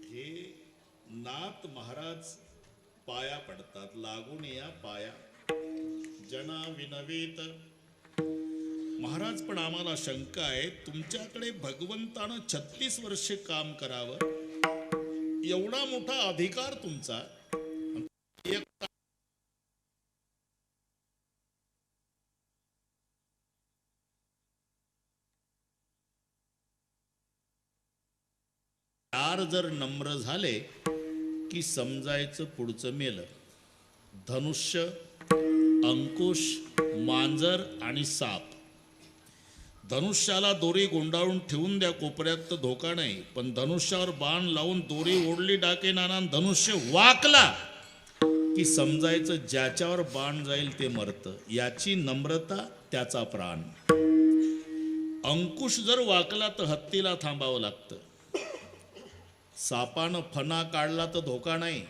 हे नाथ महाराज पाया पडतात. लागून या पाया जना विनवीत. महाराज पण आम्हाला शंका आहे, तुमच्याकडे भगवंतानं 36 वर्षे काम करावं, एवढा मोठा अधिकार तुमचा. जर नम्र झाले की समजायचं पुढचं मेलं. धनुष्य, अंकुश, मांजर आणि साप. धनुष्याला दोरी गुंडाळून ठेवून द्या कोपऱ्यात तर धोका नाही, पण धनुष्यावर बाण लावून दोरी ओढली डाकेनाना, धनुष्य वाकला की समजायचं ज्याच्यावर बाण जाईल ते मरतं. याची नम्रता, त्याचा प्राण. अंकुश जर वाकला तर हत्तीला थांबावं लागतं. सापानं फणा काढला तर धोका नाही,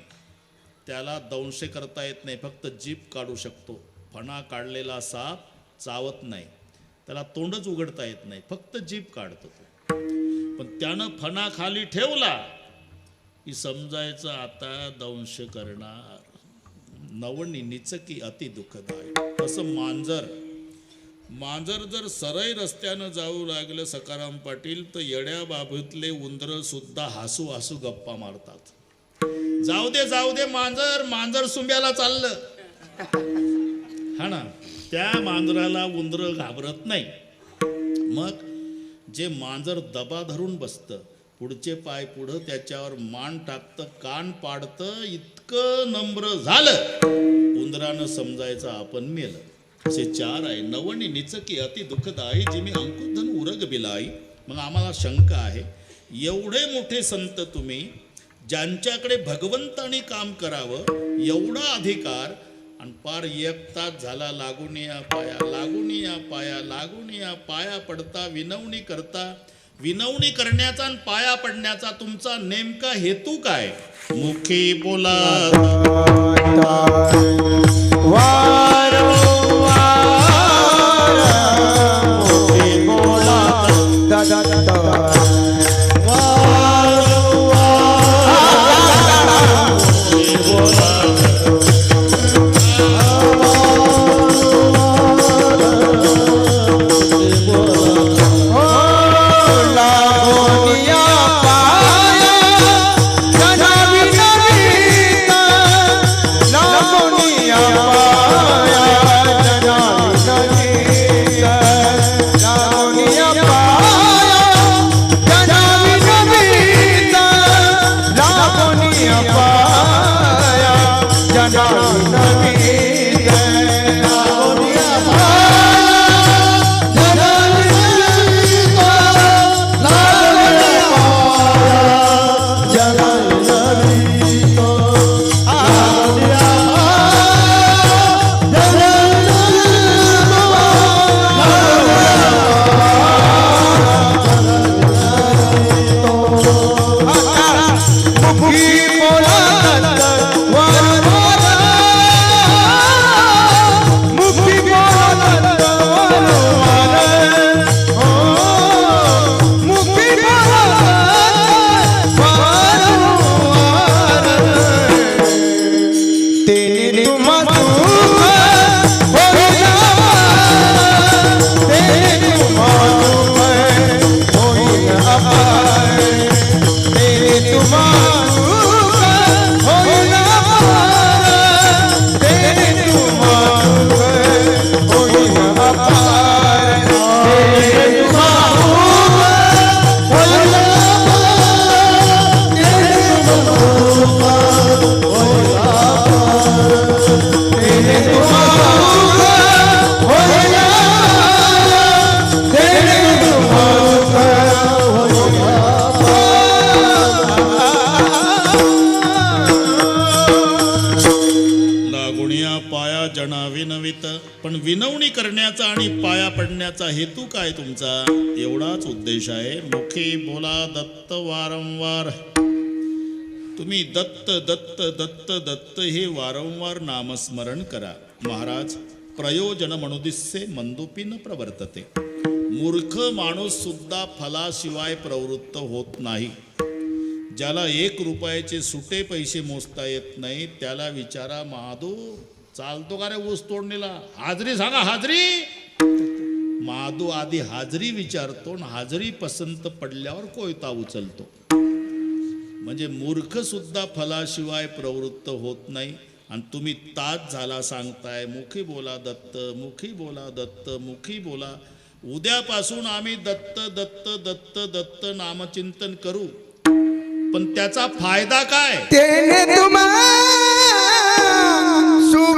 त्याला दंश करता येत नाही, फक्त जीभ काढू शकतो. फणा काढलेला साप चावत नाही, त्याला तोंडच उघडता येत नाही, फक्त जीभ काढतो तो. पण त्यानं फणा खाली ठेवला की समजायचं आता दंश करणार. नवनी निचकी अति दुःखदायी. तसं मांजर जर सरळ रस्त्यानं जाऊ लागलं सकाराम पाटील, तर येड्या बाबतीतले उंदर सुद्धा हसू हसू गप्पा मारतात. जाऊ दे मांजर सुंब्याला चाललं, हा ना. त्या मांजराला उंदर घाबरत नाही. मग जे मांजर दबा धरून बसतं, पुढचे पाय पुढं, त्याच्यावर मान टाकतं, कान पाडतं, इतकं नम्र झालं, उंदरानं समजायचं आपण मेलं. असे 4 आहे. नवनी निचकी अति दुःखदायी, जिमी अंकुधन उरग बिलाई. मग आम्हाला शंका आहे, एवढे मोठे संत तुम्ही, ज्यांच्याकडे भगवंतानी काम करावं एवढा अधिकार, आणि पार 1 तास झाला लागून या पाया पडता, विनवणी करता. विनवणी करण्याचा आणि पाया पडण्याचा तुमचा नेमका हेतू काय? मुखी बोला विनवणी करण्याचा आणि पाया पडण्याचा हेतू काय तुमचा? एवढाच उद्देश आहे. मुखी बोला दत्त वारंवार. तुम्ही दत्त दत्त दत्त दत्त हे वारंवार नामस्मरण करा. महाराज, प्रयोजन मनुदिस्से मंदुपी न प्रवर्तते. मूर्ख माणूस सुद्धा फलाशिवाय प्रवृत्त होत नाही. ज्याला 1 रुपयाचे सुटे पैसे मोजता येत नाही त्याला विचारा, महादू चालतो का रे ऊस तोडणीला? हाजरी सांगा, हाजरी. महादू आधी हाजरी विचारतो आणि हाजरी पसंत पडल्यावर कोयता उचलतो. म्हणजे मूर्ख सुद्धा फलाशिवाय प्रवृत्त होत नाही. आणि तुम्ही तास झाला सांगताय मुखी बोला दत्त, मुखी बोला दत्त, मुखी बोला. उद्यापासून आम्ही दत्त दत्त दत्त दत्त नामचिंतन करू. पण त्याचा फायदा काय? तेने तुम्हाला सुख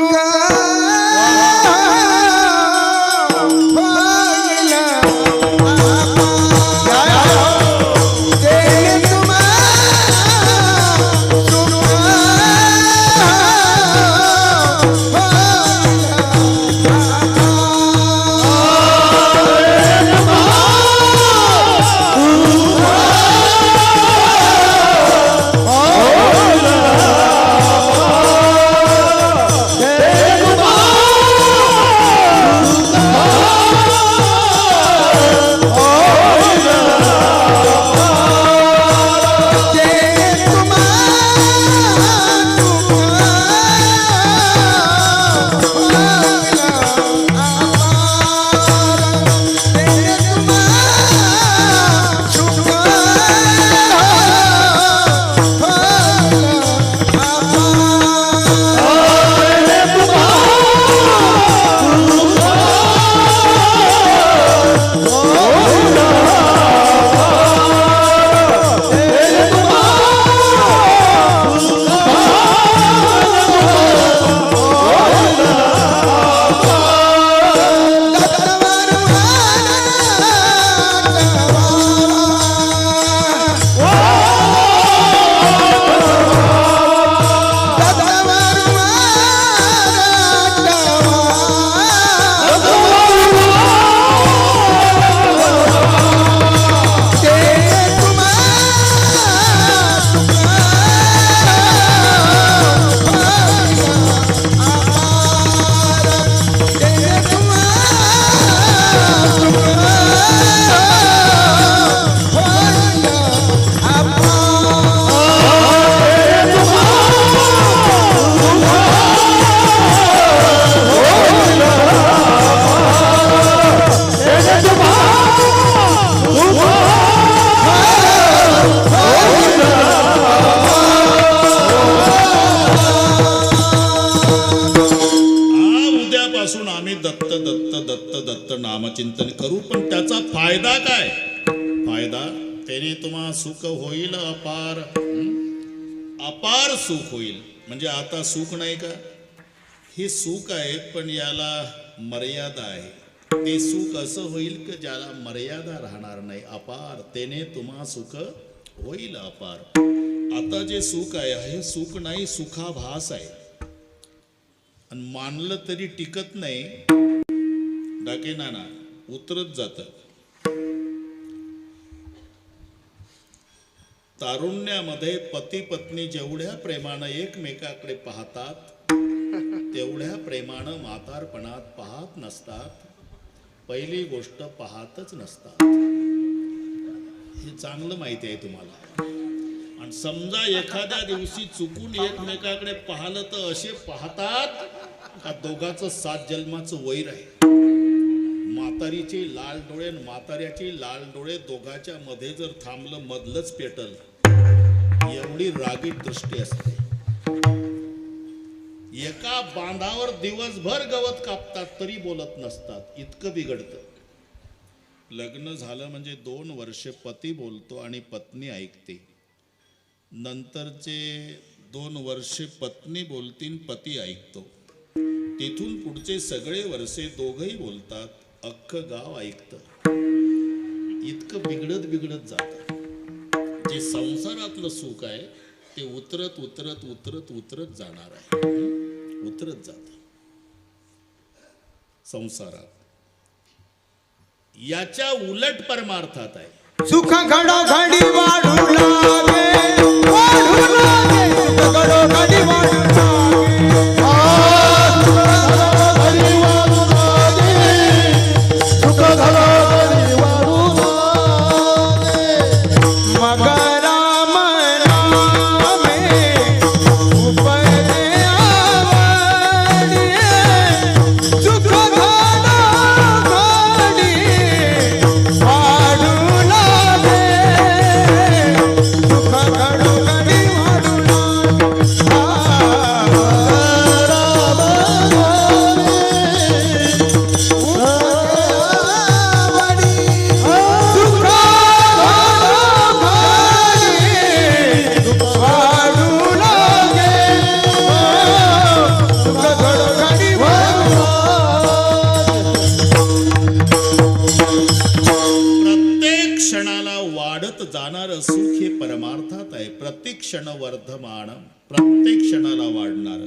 नामचिंतन करू. पण त्याचा फायदा काय? फायदा त्याने तुम्हा सुख होईल अपार. अपार सुख होईल. म्हणजे आता सुख नाही का, हे सुख आहे पण याला मर्यादा आहे. ते सुख असं होईल की ज्याला मर्यादा राहणार नाही. अपार त्याने तुम्हा सुख होईल अपार. आता जे सुख आहे हे सुख नाही, सुखाभास आहे. आणि मानलं तरी टिकत नाही. डाके नाना उतरत जात. तारुण्यामध्ये पती पत्नी जेवढ्या प्रेमानं एकमेकाकडे पाहतात तेवढ्या प्रेमानं म्हातारपणात पाहत नसतात. पहिली गोष्ट पाहतच नसतात. हे चांगलं माहिती आहे तुम्हाला. आणि समजा एखाद्या दिवशी चुकून एकमेकाकडे पाहिलं तर असे पाहतात का दोघांचं 7 जन्माचं वैर आहे. म्हातारीचे लाल डोळे आणि म्हाताऱ्याचे लाल डोळे दोघांच्या मध्ये जर थांबलं मधलंच पेटल. एवढी रागीट दृष्टी असते. एका बांधावर दिवसभर गवत कापतात तरी बोलत नसतात. इतकं बिघडतं. लग्न झालं म्हणजे 2 वर्ष पती बोलतो आणि पत्नी ऐकते. नंतरचे 2 वर्षे पत्नी बोलतीन, पती ऐकतो. तिथून पुढचे सगळे वर्षे दोघंही बोलतात, अख्खं गाव ऐकतं. इतकं बिघडत बिघडत जातं. जे संसारातलं सुख आहे ते उतरत उतरत उतरत उतरत जाणार आहे. उतरत जात. संसारात. याच्या उलट परमार्थात आहे. सुख घडोघडी वाढू लागे, वाढू लागे, सुख घडोघडी वाढू लागे. घडी वाढू लागे, सुख घडोघडी वाढू लागे. मग राम नामे उपरे आवडी, सुख घडोघडी वाढू लागे, सुख घडोघडी वाढू प्रत्येक क्षणाला वाढत जाणार सुख हे परमार्थात आहे. प्रत्येक क्षण वर्धमान, प्रत्येक क्षणाला वाढणार.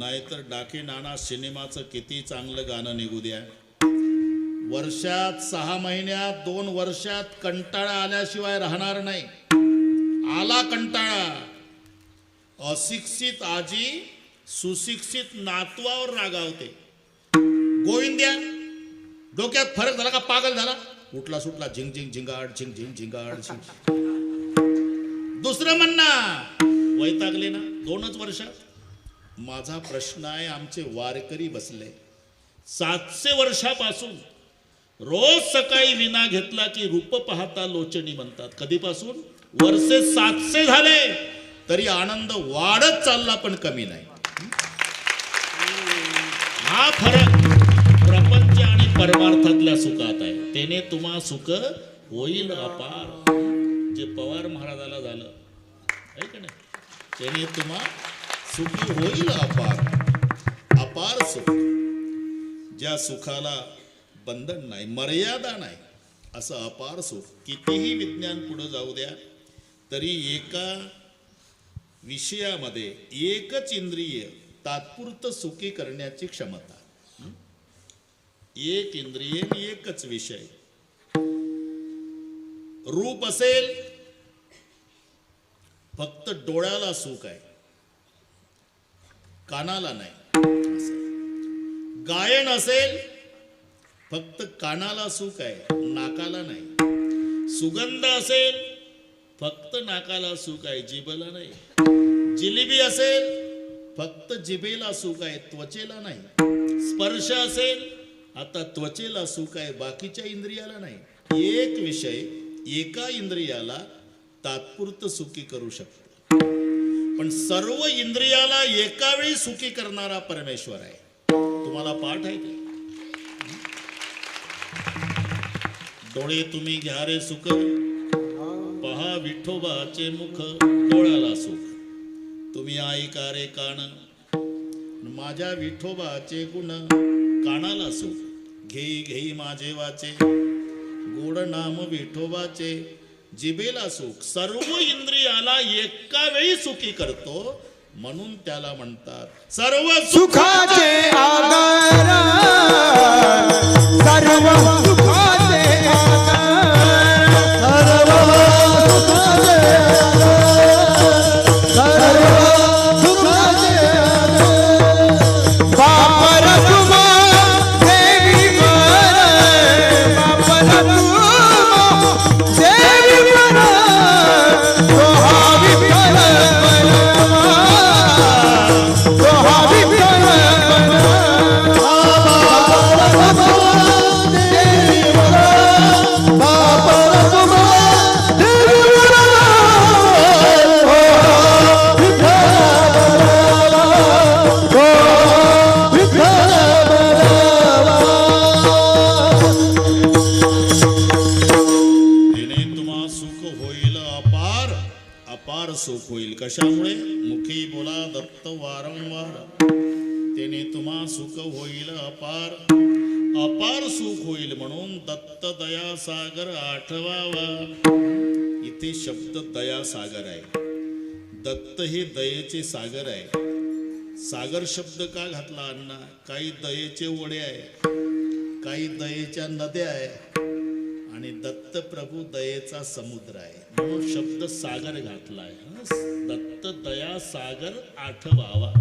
नाहीतर डाके नाना सिनेमाचं किती चांगलं गाणं निघू द्या, वर्षात 6 महिन्यात 2 वर्षात कंटाळा आल्याशिवाय राहणार नाही. आला कंटाळा, अशिक्षित आजी सुशिक्षित नातवावर रागावते. गोविंद्या, डोक्यात फरक झाला का, पागल झाला, उठला सुटला, झिंग झिंग झिंगाड, झिंग झिंग झिंगाड, झिंग. दुसरं म्हणणार वैतागले ना 2च वर्षात. माझा प्रश्न आहे, आमचे वारकरी बसले 700 वर्षापासून रोज सकाळी विना घेतला की रूप पाहता लोचनी म्हणतात. कधीपासून? वर्षे 700 झाले तरी आनंद वाढत चालला पण कमी नाही. हा फरक प्रपंच आणि परमार्थातल्या सुखात आहे. त्याने तुम्हा सुख होईल अपार. जे पवार महाराजाला झालं आहे का नाही, त्याने तुम्हा सुखी होईल अपार. अपार सुख, ज्या सुखाला बंधन नाही, मर्यादा नाही, असं अपार सुख. कितीही विज्ञान पुढे जाऊ द्या तरी एका विषयामध्ये एकच इंद्रिय तात्पुरतं सुखी करण्याची क्षमता. एक इंद्रिय, एकच विषय. रूप असेल फक्त डोळ्याला सुख आहे, कानाला नाही. गायन असेल फक्त कानाला सुख आहे, नाकाला नाही. सुगंध असेल फक्त नाकाला सुख आहे, जिभेला नाही. जिलेबी असेल फक्त जिभेला सुख आहे, त्वचेला नाही. स्पर्श असेल आता त्वचेला सुख आहे, बाकीच्या इंद्रियाला नाही. एक विषय एका इंद्रियाला तात्पुरतं सुखी करू शकतो, पण सर्व इंद्रियाला एका वेळी सुखी करणारा परमेश्वर आहे. तुम्हाला पाठ आहे का? डोळे तुम्ही घ्या रे सुख, पहा विठोबाचे मुख, डोळ्याला सुख. तुम्ही ऐका रे कान, माझ्या विठोबाचे गुण, कानाला सुख. घेई घेई माझे वाचे, गोड नाम विठोबाचे, जिभेला सुख. सर्व इंद्रियाला एका वेळी सुखी करतो, म्हणून त्याला म्हणतात सर्व सुखाचे आगार, सर्व सुखाचे आगार, सर्व सुखाचे आगार, सर्व सुखाचे आगार. बापर तुमा देवी वर, बापर तुमा देवी वर, तो हा विठ्ठल बलवा, तो हा विठ्ठल बलवा. देवी वर, बापर तुमा देवी वर, हो विठ्ठल बलवा, हो विठ्ठल बलवा. तिने तुम्हा सुख होईल अपार, अपार सुख होईल. कशामुळे? मुखी बोला दत्त वारंवार. त्याने तुम्हा सुख होईल अपार, अपार सुख होईल म्हणून दत्त दया सागर आठवावा. इथे शब्द दया सागर आहे. दत्त हे दयेचे सागर आहे. सागर शब्द का घातला अण्णा? काही दयेचे ओढे आहे, काही दयेच्या नद्या आहे आणि दत्तप्रभू दयेचा समुद्र आहे, म्हणून शब्द सागर घातलाय. दत्त दया सागर आठवावा.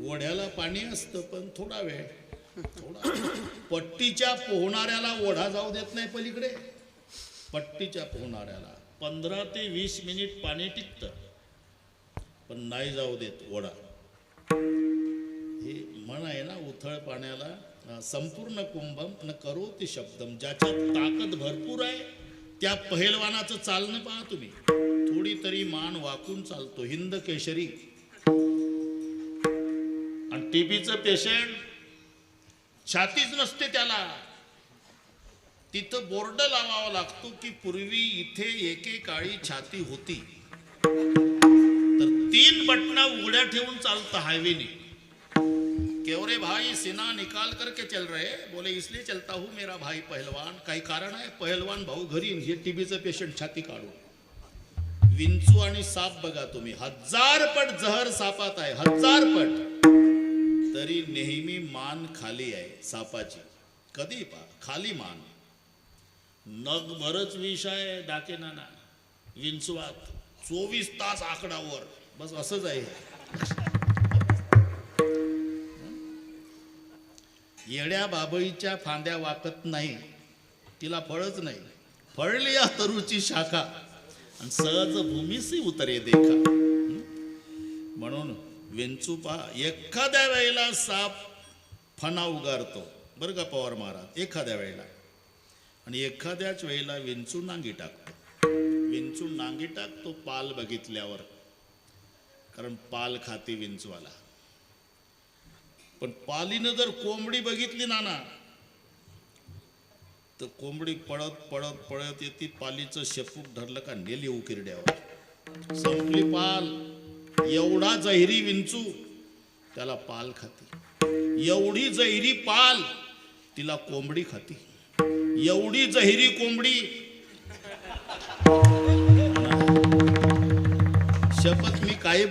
ओढ्याला पाणी असतं पण थोडा वेळ. पट्टीच्या पोहणाऱ्याला ओढा जाऊ देत नाही पलीकडे. पट्टीच्या पोहणाऱ्याला 15 ते 20 मिनिट पाणी टिकतं, पण नाही जाऊ देत ओढा. हे म्हण आहे ना, उथळ पाण्याला संपूर्ण कुंभम न करोति शब्दम. ज्याच्यात ताकद भरपूर आहे त्या पहिलवानाचं चालणं पहा तुम्ही. थोडी तरी मान वाकून चालतो. हिंद केशरी. आणि टीबीचं पेशंट छातीच नसते त्याला, तिथं बोर्ड लावावा लागतो की पूर्वी इथे एकेकाळी छाती होती. तर 3 बटना उघड्या ठेवून चालतं हायवेने. केवरे भाई सीना निकाल करके चल रहे, बोले इसलिए चलता हूं मेरा भाई पहलवान. काही कारण आहे? पहलवान भाऊ घरी, हे टीबीचं पेशंट छाती काढून. विंचू आणि साप बघा तुम्ही, 1000 पट जहर सापात आहे, 1000 पट, तरी नेहमी मान खाली आहे सापाची. कधी पा खाली मान. नग भरच विष आहे डाकेनाना विंचवात, 24 तास आकडावर. बस असंच आहे. येड्या बाबळीच्या फांद्या वाकत नाही, तिला फळच नाही. फळली या तरूची शाखा आणि सहज भूमीसी उतरे देखा. म्हणून विंचू पहा, एखाद्या वेळेला साप फणा उगारतो बरं का पवार महाराज, एखाद्या वेळेला. आणि एखाद्याच वेळेला विंचू नांगी टाकतो. विंचू नांगी टाकतो पाल बघितल्यावर, कारण पाल खाते विंचवाला. पण पालीनं जर कोंबडी बघितली ना तर कोंबडी पळत पळत पळत येते, पालीचं शेपूट धरलं का नेली उकिरड्यावर. संपली पाल. एवढा जहिरी विंचू, त्याला पाल खाते. एवढी जहिरी पाल, तिला कोंबडी खाते. एवढी जहिरी कोंबडी, शपथ मी काय